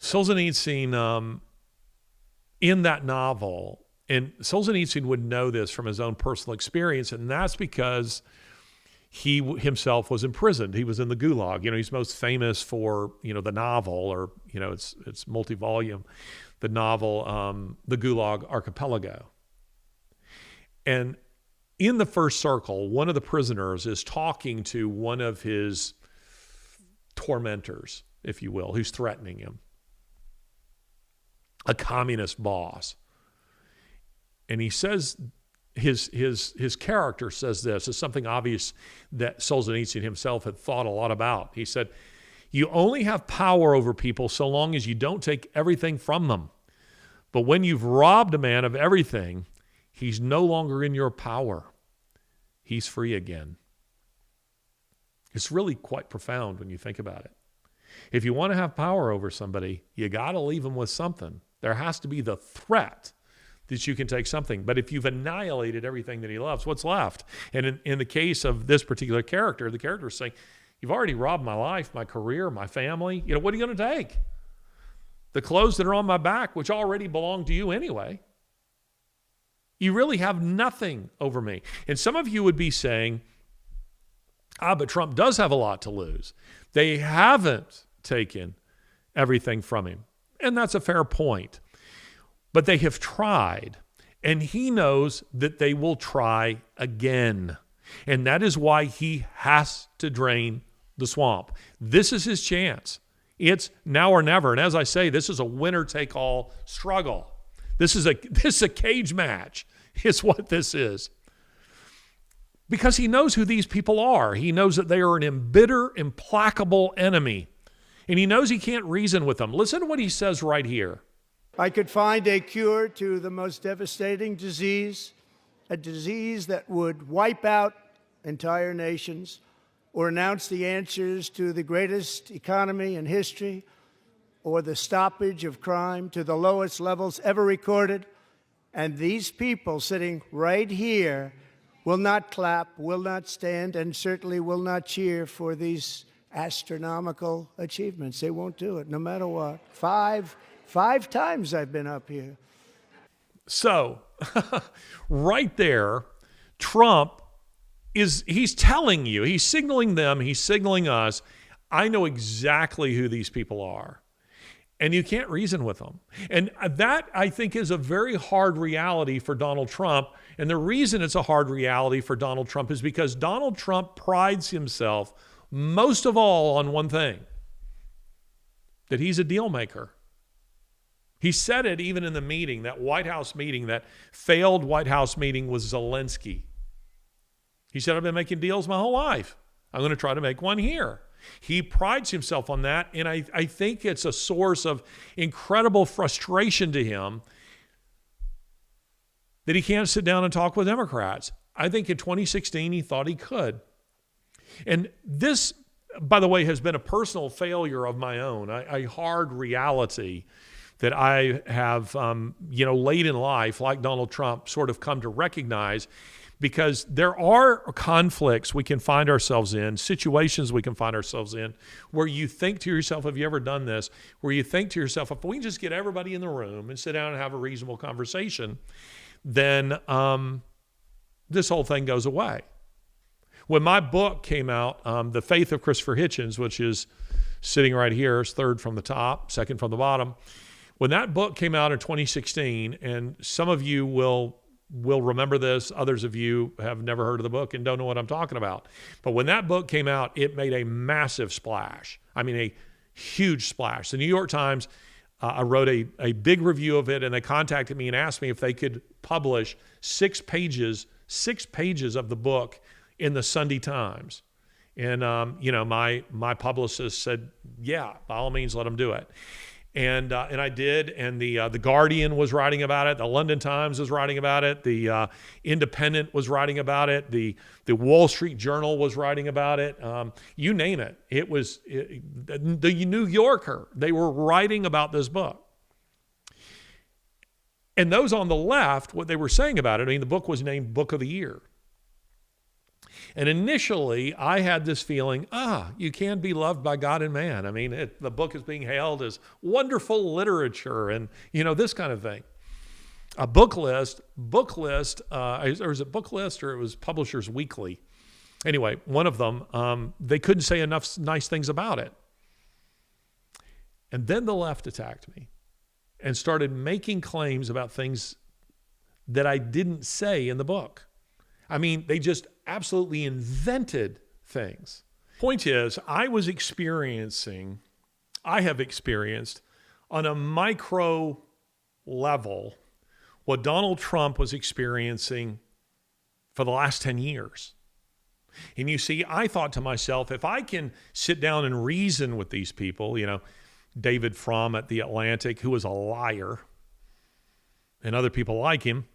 Solzhenitsyn, in that novel, and Solzhenitsyn would know this from his own personal experience, and that's because he himself was imprisoned. He was in the Gulag. He's most famous for, the novel, or, it's multi-volume, the novel, The Gulag Archipelago. And in The First Circle, one of the prisoners is talking to one of his tormentors, if you will, who's threatening him, a communist boss. And he says, his character says this. It's something obvious that Solzhenitsyn himself had thought a lot about. He said, "You only have power over people so long as you don't take everything from them. But when you've robbed a man of everything, he's no longer in your power. He's free again." It's really quite profound when you think about it. If you want to have power over somebody, you got to leave them with something. There has to be the threat that you can take something. But if you've annihilated everything that he loves, what's left? And in the case of this particular character, the character is saying, you've already robbed my life, my career, my family. What are you going to take? The clothes that are on my back, which already belong to you anyway. You really have nothing over me. And some of you would be saying, but Trump does have a lot to lose. They haven't taken everything from him. And that's a fair point. But they have tried. And he knows that they will try again. And that is why he has to drain the swamp. This is his chance. It's now or never. And as I say, this is a winner-take-all struggle. This is a cage match. It's what this is. Because he knows who these people are. He knows that they are an embittered, implacable enemy. And he knows he can't reason with them. Listen to what he says right here. I could find a cure to the most devastating disease, a disease that would wipe out entire nations, or announce the answers to the greatest economy in history, or the stoppage of crime to the lowest levels ever recorded. And these people sitting right here will not clap, will not stand, and certainly will not cheer for these astronomical achievements. They won't do it, no matter what. Five times I've been up here. So, right there, Trump he's telling you, he's signaling them, he's signaling us, I know exactly who these people are. And you can't reason with them. And that, I think, is a very hard reality for Donald Trump. And the reason it's a hard reality for Donald Trump is because Donald Trump prides himself most of all on one thing, that he's a deal maker. He said it even in the meeting, that White House meeting, that failed White House meeting with Zelensky. He said, I've been making deals my whole life. I'm going to try to make one here. He prides himself on that, and I think it's a source of incredible frustration to him that he can't sit down and talk with Democrats. I think in 2016 he thought he could. And this, by the way, has been a personal failure of my own, a hard reality that I have, late in life, like Donald Trump, sort of come to recognize, because there are conflicts we can find ourselves in, situations we can find ourselves in, where you think to yourself, have you ever done this? Where you think to yourself, if we can just get everybody in the room and sit down and have a reasonable conversation, then this whole thing goes away. When my book came out, The Faith of Christopher Hitchens, which is sitting right here, is third from the top, second from the bottom. When that book came out in 2016, and some of you will remember this, others of you have never heard of the book and don't know what I'm talking about. But when that book came out, it made a massive splash. I mean, a Huge splash. The New York Times, I wrote a big review of it, and they contacted me and asked me if they could publish 6 pages of the book in the Sunday Times. And, my publicist said, yeah, by all means, let them do it. And I did, and the Guardian was writing about it, the London Times was writing about it, the Independent was writing about it, the Wall Street Journal was writing about it, you name it. The New Yorker, they were writing about this book. And those on the left, what they were saying about it, the book was named Book of the Year. And initially, I had this feeling, you can be loved by God and man. The book is being hailed as wonderful literature and, this kind of thing. A book list, or was it Book List or it was Publishers Weekly? Anyway, one of them, they couldn't say enough nice things about it. And then the left attacked me and started making claims about things that I didn't say in the book. They just absolutely invented things. Point is, I have experienced on a micro level what Donald Trump was experiencing for the last 10 years. And you see, I thought to myself, if I can sit down and reason with these people, David Fromm at The Atlantic, who was a liar, and other people like him,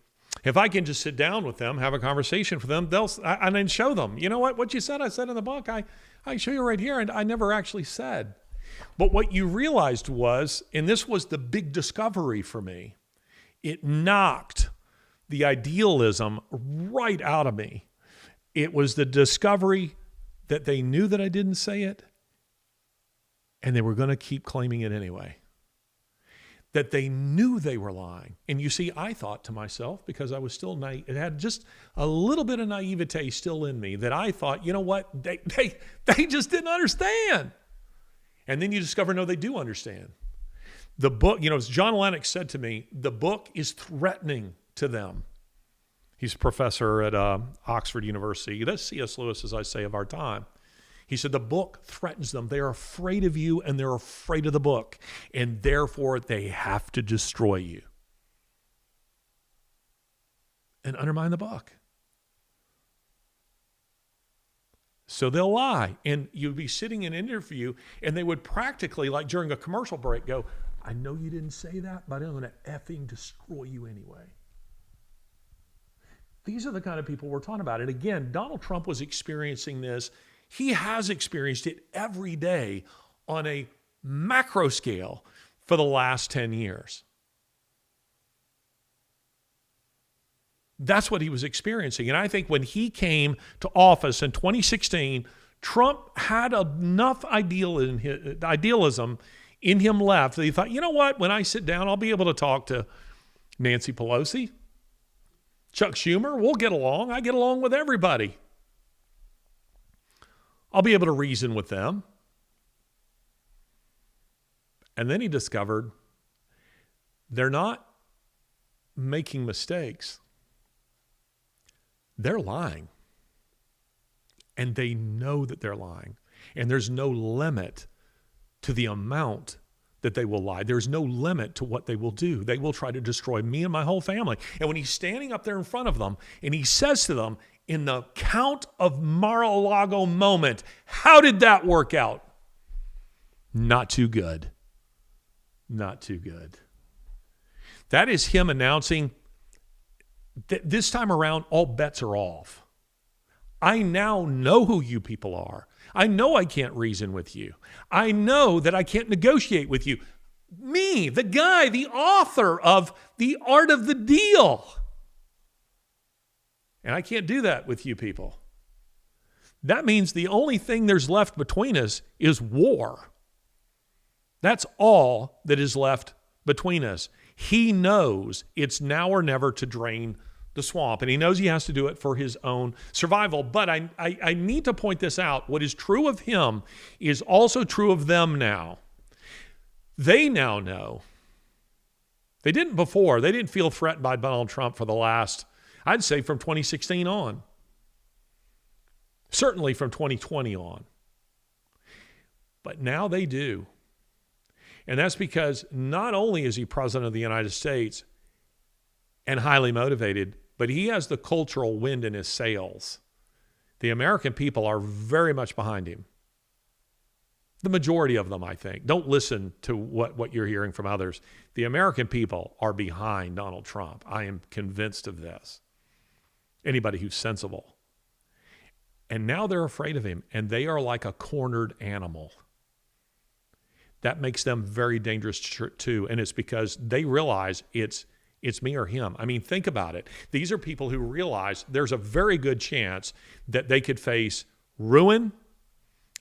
if I can just sit down with them, have a conversation with them, and then show them, you know what you said, I said in the book, I show you right here, and I never actually said. But what you realized was, and this was the big discovery for me, it knocked the idealism right out of me. It was the discovery that they knew that I didn't say it, and they were going to keep claiming it anyway. That they knew they were lying. And you see, I thought to myself, because I was still naive, it had just a little bit of naivete still in me, that I thought, you know what, they just didn't understand. And then you discover, no, they do understand. The book, as John Lennox said to me, the book is threatening to them. He's a professor at Oxford University. That's C.S. Lewis, as I say, of our time. He said the book threatens them. They are afraid of you and they're afraid of the book, and therefore they have to destroy you and undermine the book. So they'll lie, and you'd be sitting in an interview, and they would practically, like during a commercial break, go, I know you didn't say that, but I'm going to effing destroy you anyway. These are the kind of people we're talking about. And again, Donald Trump was experiencing this. He has experienced it every day on a macro scale for the last 10 years. That's what he was experiencing. And I think when he came to office in 2016, Trump had enough idealism in him left that he thought, you know what, when I sit down, I'll be able to talk to Nancy Pelosi, Chuck Schumer. We'll get along. I get along with everybody. I'll be able to reason with them. And then he discovered they're not making mistakes. They're lying. And they know that they're lying. And there's no limit to the amount that they will lie. There's no limit to what they will do. They will try to destroy me and my whole family. And when he's standing up there in front of them and he says to them, in the Count of Mar-a-Lago moment, how did that work out? Not too good. Not too good. That is him announcing that this time around, all bets are off. I now know who you people are. I know I can't reason with you. I know that I can't negotiate with you. Me, the guy, the author of The Art of the Deal. And I can't do that with you people. That means the only thing there's left between us is war. That's all that is left between us. He knows it's now or never to drain the swamp, and he knows he has to do it for his own survival. But I need to point this out. What is true of him is also true of them now. They now know. They didn't before. They didn't feel threatened by Donald Trump for the last, I'd say, from 2016 on. Certainly from 2020 on. But now they do. And that's because not only is he president of the United States and highly motivated, but he has the cultural wind in his sails. The American people are very much behind him. The majority of them, I think. Don't listen to what you're hearing from others. The American people are behind Donald Trump. I am convinced of this. Anybody who's sensible. And now they're afraid of him, and they are like a cornered animal. That makes them very dangerous too, and it's because they realize it's me or him. I mean, think about it. These are people who realize there's a very good chance that they could face ruin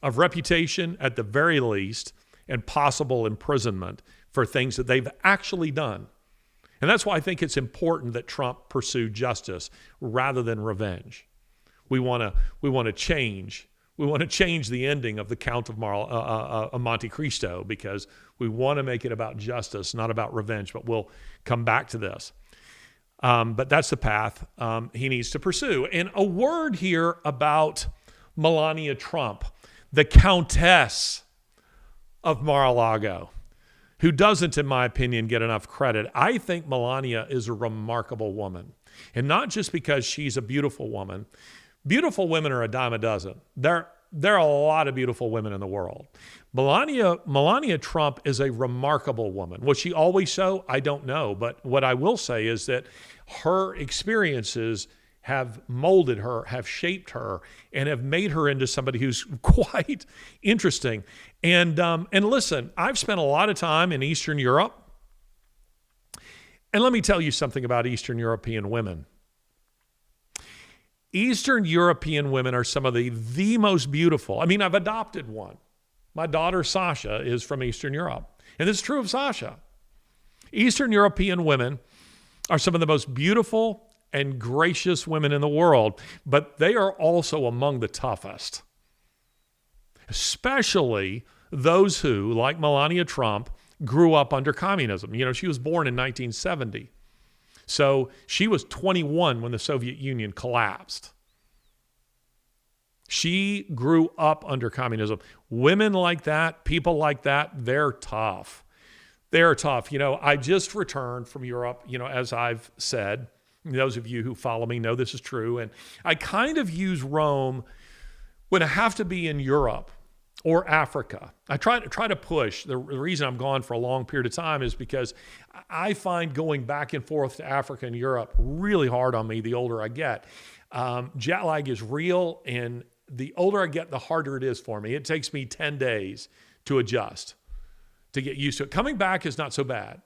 of reputation at the very least and possible imprisonment for things that they've actually done. And that's why I think it's important that Trump pursue justice rather than revenge. We want to change. We want to change the ending of the Count of Monte Cristo because we want to make it about justice, not about revenge. But we'll come back to this. But that's the path he needs to pursue. And a word here about Melania Trump, the Countess of Mar-a-Lago, who doesn't, in my opinion, get enough credit. I think Melania is a remarkable woman. And not just because she's a beautiful woman. Beautiful women are a dime a dozen. There are a lot of beautiful women in the world. Melania Trump is a remarkable woman. Was she always so? I don't know. But what I will say is that her experiences have molded her, have shaped her, and have made her into somebody who's quite interesting. And listen, I've spent a lot of time in Eastern Europe. And let me tell you something about Eastern European women. Eastern European women are some of the most beautiful. I mean, I've adopted one. My daughter, Sasha, is from Eastern Europe. And this is true of Sasha. Eastern European women are some of the most beautiful and gracious women in the world, but they are also among the toughest. Especially those who, like Melania Trump, grew up under communism. You know, she was born in 1970. So she was 21 when the Soviet Union collapsed. She grew up under communism. Women like that, people like that, they're tough. They're tough. You know, I just returned from Europe, you know, as I've said. Those of you who follow me know this is true. And I kind of use Rome when I have to be in Europe or Africa. I try to push. The reason I'm gone for a long period of time is because I find going back and forth to Africa and Europe really hard on me the older I get. Jet lag is real, and the older I get, the harder it is for me. It takes me 10 days to adjust, to get used to it. Coming back is not so bad.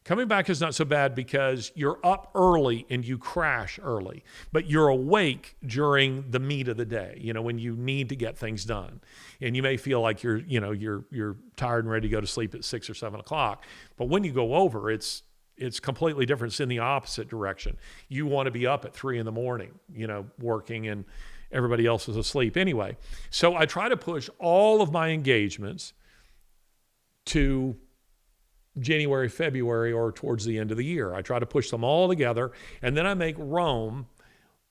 Coming back is not so bad because you're up early and you crash early, but you're awake during the meat of the day, you know, when you need to get things done. And you may feel like you're tired and ready to go to sleep at 6 or 7 o'clock. But when you go over, it's completely different. It's in the opposite direction. You want to be up at 3 a.m, you know, working, and everybody else is asleep anyway. So I try to push all of my engagements to January, February, or towards the end of the year. I try to push them all together, and then I make Rome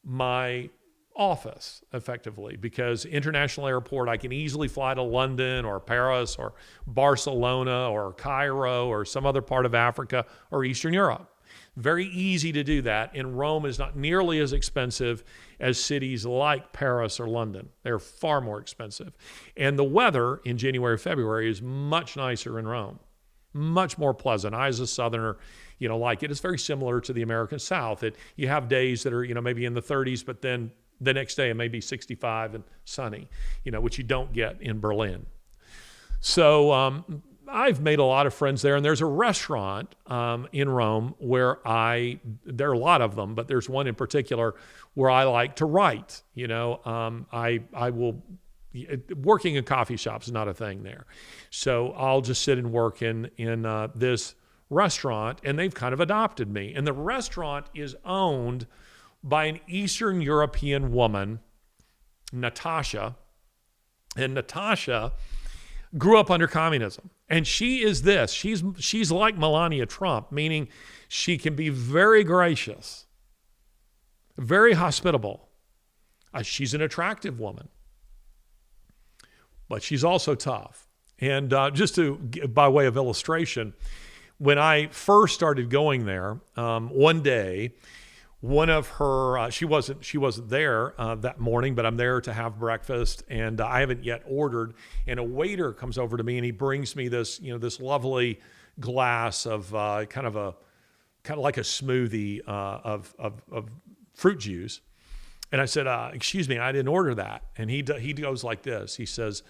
my office, effectively, because international airport, I can easily fly to London or Paris or Barcelona or Cairo or some other part of Africa or Eastern Europe. Very easy to do that, and Rome is not nearly as expensive as cities like Paris or London. They're far more expensive. And the weather in January, February is much nicer in Rome. Much more pleasant. I, as a Southerner, you know, like it. It's very similar to the American South. You have days that are, you know, maybe in the 30s, but then the next day it may be 65 and sunny, you know, which you don't get in Berlin. So I've made a lot of friends there, and there's a restaurant in Rome where there are a lot of them, but there's one in particular where I like to write. You know, I will. Working in coffee shops is not a thing there. So I'll just sit and work in this restaurant, and they've kind of adopted me. And the restaurant is owned by an Eastern European woman, Natasha. And Natasha grew up under communism. And she is this. She's like Melania Trump, meaning she can be very gracious, very hospitable. She's an attractive woman. But she's also tough. And by way of illustration, when I first started going there, one day, one of her, she wasn't there that morning, but I'm there to have breakfast, and I haven't yet ordered. And a waiter comes over to me, and he brings me this, this lovely glass of kind of like a smoothie of fruit juice. And I said, "Excuse me, I didn't order that." And he goes like this. He says,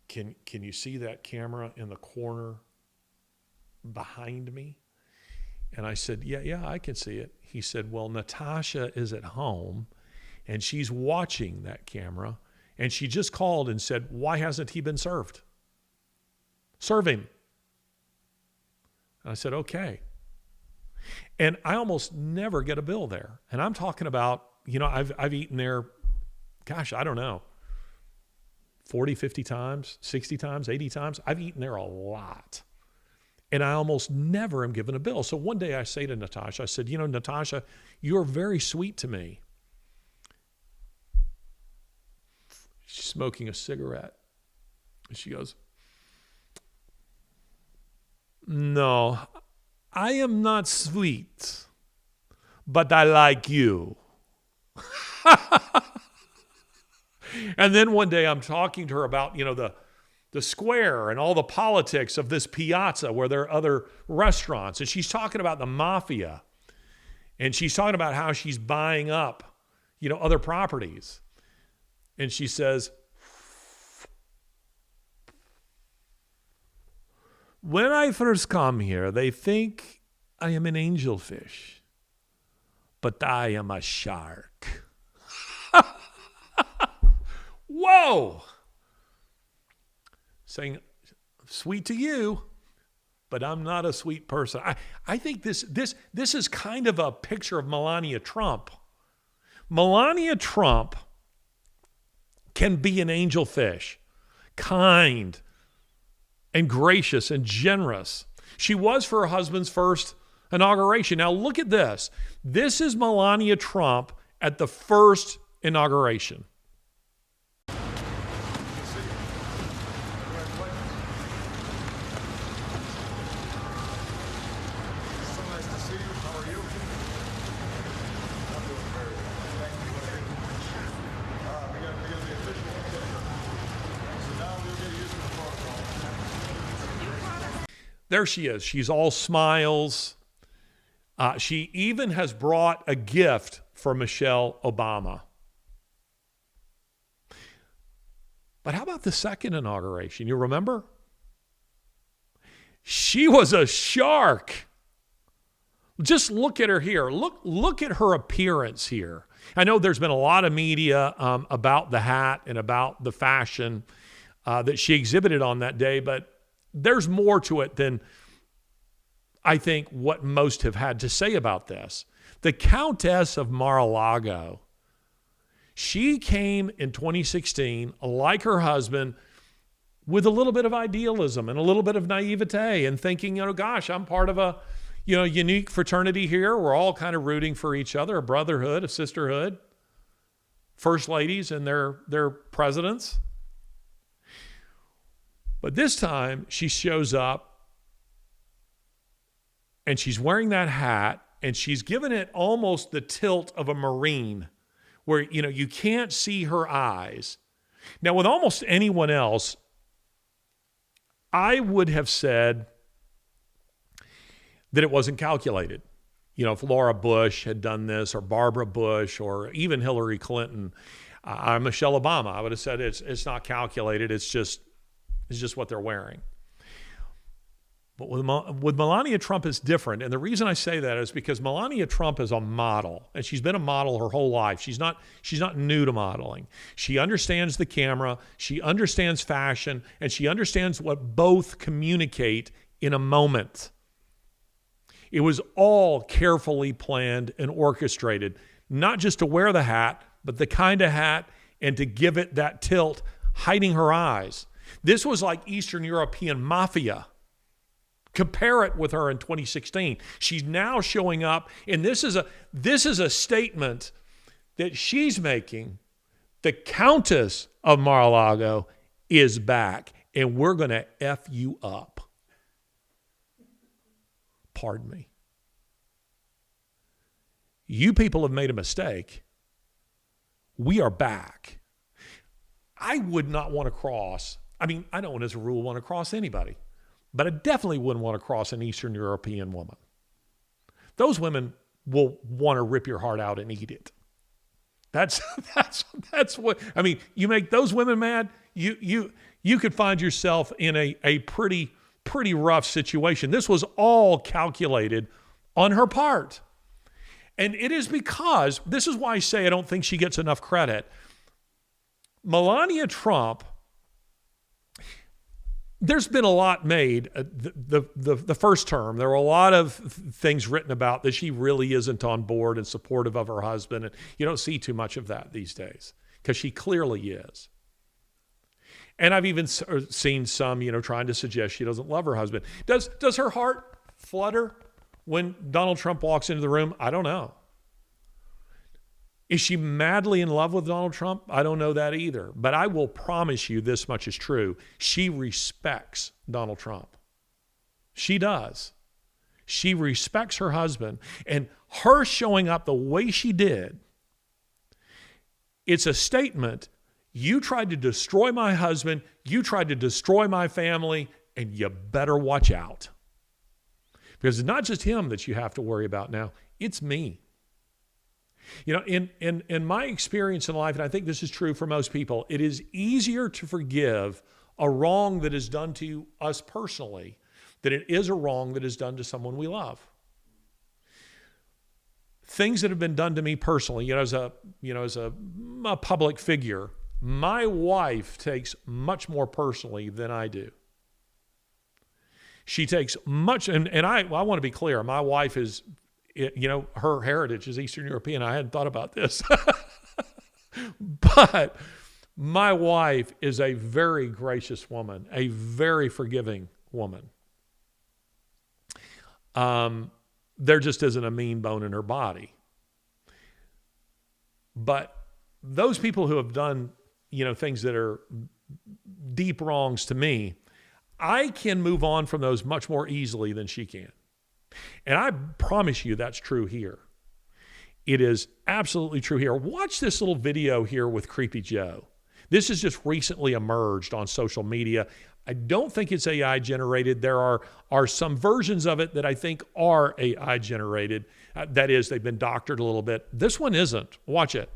"Can you see that camera in the corner behind me?" And I said, yeah, I can see it. He said, "Well, Natasha is at home and she's watching that camera, and she just called and said, 'Why hasn't he been served? Serve him.'" And I said, "Okay." And I almost never get a bill there. And I'm talking about, I've eaten there, gosh, I don't know, 40, 50 times, 60 times, 80 times. I've eaten there a lot. And I almost never am given a bill. So one day I say to Natasha, I said, "Natasha, you're very sweet to me." She's smoking a cigarette. And she goes, "No, I am not sweet, but I like you." And then one day I'm talking to her about, the square and all the politics of this piazza where there are other restaurants. And she's talking about the mafia. And she's talking about how she's buying up, other properties. And she says, "When I first come here, they think I am an angelfish, but I am a shark." Whoa! Saying, "Sweet to you, but I'm not a sweet person." I think this is kind of a picture of Melania Trump. Melania Trump can be an angelfish, kind and gracious and generous. She was for her husband's first inauguration. Now look at this. This is Melania Trump at the first inauguration. There she is. She's all smiles. She even has brought a gift for Michelle Obama. But how about the second inauguration? You remember? She was a shark. Just look at her here. Look at her appearance here. I know there's been a lot of media about the hat and about the fashion that she exhibited on that day, but there's more to it than I think what most have had to say about this. The Countess of Mar-a-Lago, she came in 2016, like her husband, with a little bit of idealism and a little bit of naivete and thinking, gosh, I'm part of a, unique fraternity here. We're all kind of rooting for each other, a brotherhood, a sisterhood, first ladies and their presidents. But this time she shows up and she's wearing that hat and she's given it almost the tilt of a Marine where, you can't see her eyes. Now, with almost anyone else, I would have said that it wasn't calculated. If Laura Bush had done this or Barbara Bush or even Hillary Clinton, Michelle Obama, I would have said it's not calculated. It's just what they're wearing. But with Melania Trump, it's different. And the reason I say that is because Melania Trump is a model, and she's been a model her whole life. She's not new to modeling. She understands the camera, she understands fashion, and she understands what both communicate in a moment. It was all carefully planned and orchestrated, not just to wear the hat, but the kind of hat and to give it that tilt, hiding her eyes. This was like Eastern European mafia. Compare it with her in 2016. She's now showing up, and this is a statement that she's making. The Countess of Mar-a-Lago is back, and we're going to F you up. Pardon me. You people have made a mistake. We are back. I would not want to cross. I mean, I don't, as a rule, want to cross anybody, but I definitely wouldn't want to cross an Eastern European woman. Those women will want to rip your heart out and eat it. That's what, I mean, you make those women mad, you could find yourself in a pretty rough situation. This was all calculated on her part. And it is because, this is why I say I don't think she gets enough credit. Melania Trump, there's been a lot made. The first term, there were a lot of things written about that she really isn't on board and supportive of her husband. And you don't see too much of that these days because she clearly is. And I've even seen some, trying to suggest she doesn't love her husband. Does her heart flutter when Donald Trump walks into the room? I don't know. Is she madly in love with Donald Trump? I don't know that either. But I will promise you this much is true. She respects Donald Trump. She does. She respects her husband. And her showing up the way she did, it's a statement. You tried to destroy my husband. You tried to destroy my family. And you better watch out. Because it's not just him that you have to worry about now. It's me. In my experience in life, and I think this is true for most people, it is easier to forgive a wrong that is done to us personally than it is a wrong that is done to someone we love. Things that have been done to me personally, as a public figure, my wife takes much more personally than I do. She takes much, and I want to be clear, my wife is, her heritage is Eastern European. I hadn't thought about this. But my wife is a very gracious woman, a very forgiving woman. There just isn't a mean bone in her body. But those people who have done, things that are deep wrongs to me, I can move on from those much more easily than she can. And I promise you that's true here. It is absolutely true here. Watch this little video here with Creepy Joe. This has just recently emerged on social media. I don't think it's AI generated. There are some versions of it that I think are AI generated. That is, they've been doctored a little bit. This one isn't. Watch it.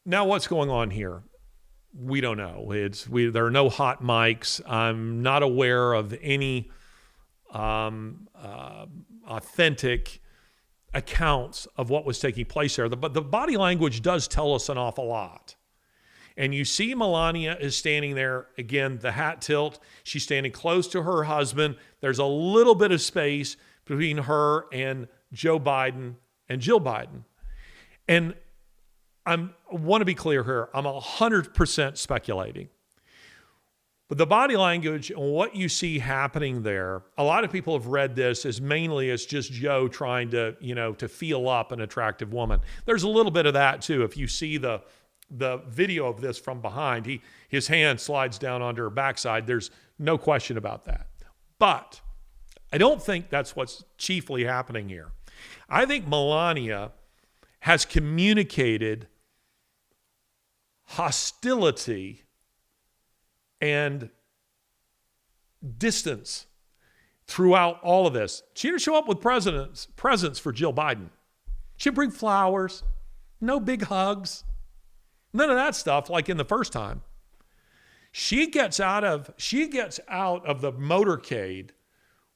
Now, what's going on here? We don't know. There are no hot mics. I'm not aware of any authentic accounts of what was taking place there. But the body language does tell us an awful lot. And you see Melania is standing there. Again, the hat tilt. She's standing close to her husband. There's a little bit of space between her and Joe Biden and Jill Biden. And I want to be clear here. I'm 100% speculating. But the body language and what you see happening there, a lot of people have read this as mainly as just Joe trying to, to feel up an attractive woman. There's a little bit of that too. If you see the video of this from behind, his hand slides down onto her backside. There's no question about that. But I don't think that's what's chiefly happening here. I think Melania has communicated hostility and distance throughout all of this. She didn't show up with presents for Jill Biden. She didn't bring flowers, no big hugs, none of that stuff like in the first time. She gets out of the motorcade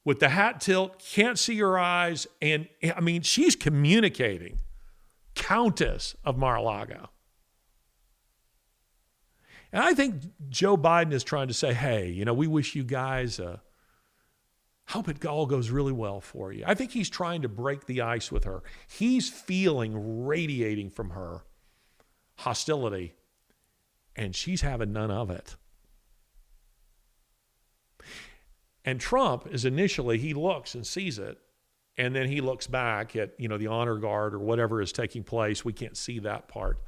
with the hat tilt, can't see her eyes, and she's communicating. Countess of Mar-a-Lago. And I think Joe Biden is trying to say, hey, we wish you guys, hope it all goes really well for you. I think he's trying to break the ice with her. He's feeling, radiating from her hostility, and she's having none of it. And Trump is initially, he looks and sees it, and then he looks back at, the honor guard or whatever is taking place. We can't see that part.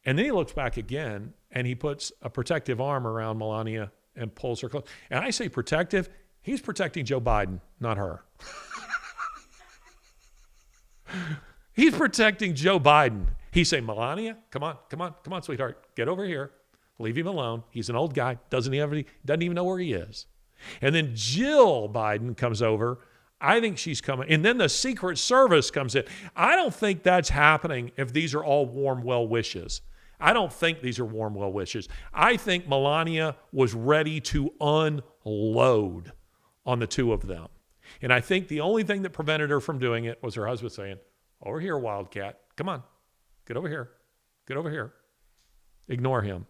And then he looks back again, and he puts a protective arm around Melania and pulls her close. And I say protective, he's protecting Joe Biden, not her. He's protecting Joe Biden. He's saying, Melania, come on, sweetheart, get over here. Leave him alone. He's an old guy, doesn't even know where he is. And then Jill Biden comes over. I think she's coming. And then the Secret Service comes in. I don't think that's happening if these are all warm well wishes. I don't think these are warm well wishes. I think Melania was ready to unload on the two of them. And I think the only thing that prevented her from doing it was her husband saying, over here, Wildcat. Come on. Get over here. Get over here. Ignore him.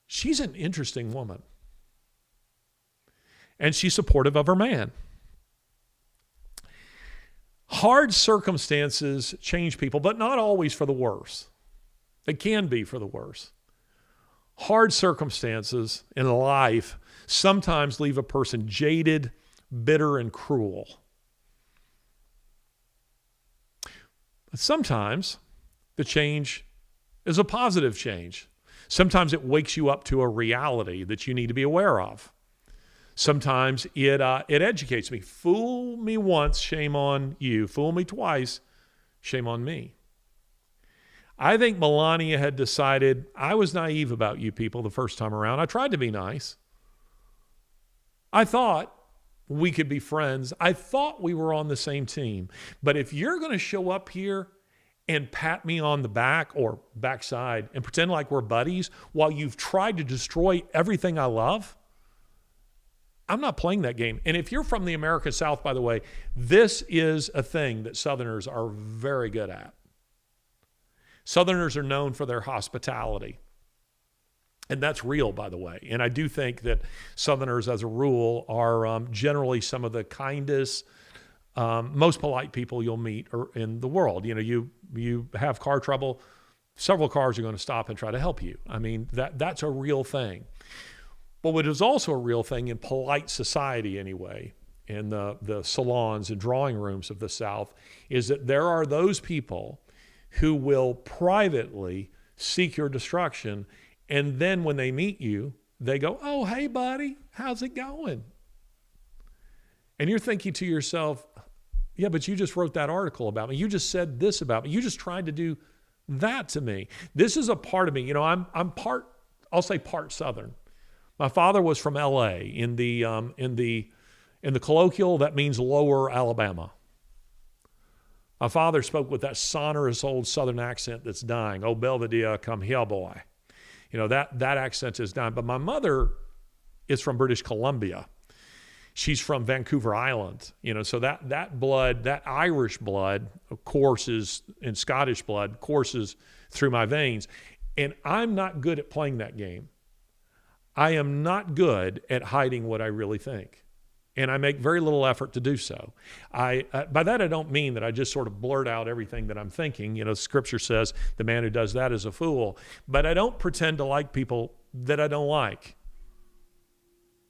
She's an interesting woman. And she's supportive of her man. Hard circumstances change people, but not always for the worse. They can be for the worse. Hard circumstances in life sometimes leave a person jaded, bitter, and cruel. But sometimes the change is a positive change. Sometimes it wakes you up to a reality that you need to be aware of. Sometimes it educates me. Fool me once, shame on you. Fool me twice, shame on me. I think Melania had decided, I was naive about you people the first time around. I tried to be nice. I thought we could be friends. I thought we were on the same team. But if you're going to show up here and pat me on the back or backside and pretend like we're buddies while you've tried to destroy everything I love, I'm not playing that game. And if you're from the American South, by the way, this is a thing that Southerners are very good at. Southerners are known for their hospitality. And that's real, by the way. And I do think that Southerners, as a rule, are generally some of the kindest, most polite people you'll meet in the world. You have car trouble, several cars are going to stop and try to help you. I mean, that's a real thing. But what is also a real thing in polite society anyway, in the salons and drawing rooms of the South, is that there are those people who will privately seek your destruction. And then when they meet you, they go, oh, hey, buddy, how's it going? And you're thinking to yourself, yeah, but you just wrote that article about me. You just said this about me. You just tried to do that to me. This is a part of me. I'm part, I'll say part Southern. My father was from L.A. In the colloquial, that means lower Alabama. My father spoke with that sonorous old Southern accent that's dying. Oh, Belvedere, come here, boy. That accent is dying. But my mother is from British Columbia. She's from Vancouver Island. So that blood, that Irish blood, and Scottish blood courses through my veins. And I'm not good at playing that game. I am not good at hiding what I really think. And I make very little effort to do so. By that, I don't mean that I just sort of blurt out everything that I'm thinking. Scripture says the man who does that is a fool. But I don't pretend to like people that I don't like.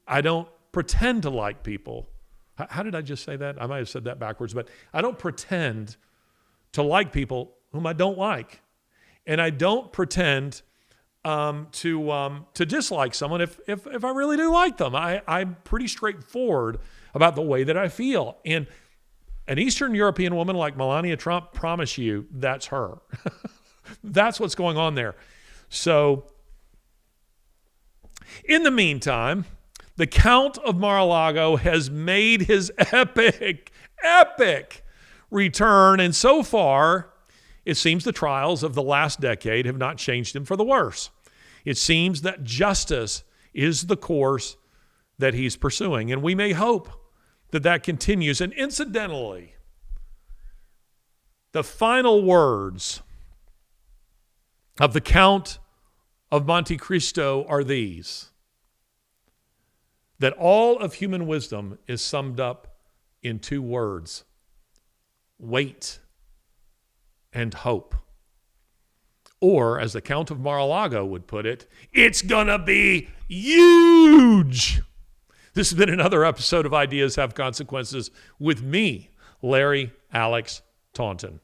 I don't pretend to like people. How did I just say that? I might have said that backwards. But I don't pretend to like people whom I don't like. And I don't pretend to dislike someone if I really do like them. I'm pretty straightforward about the way that I feel. And an Eastern European woman like Melania Trump, promise you, that's her. That's what's going on there. So in the meantime, the Count of Mar-a-Lago has made his epic return. And so far, it seems the trials of the last decade have not changed him for the worse. It seems that justice is the course that he's pursuing, and we may hope that that continues. And incidentally, the final words of the Count of Monte Cristo are these: that all of human wisdom is summed up in two words: wait and hope. Or, as the Count of Mar-a-Lago would put it, it's gonna be huge. This has been another episode of Ideas Have Consequences with me, Larry Alex Taunton.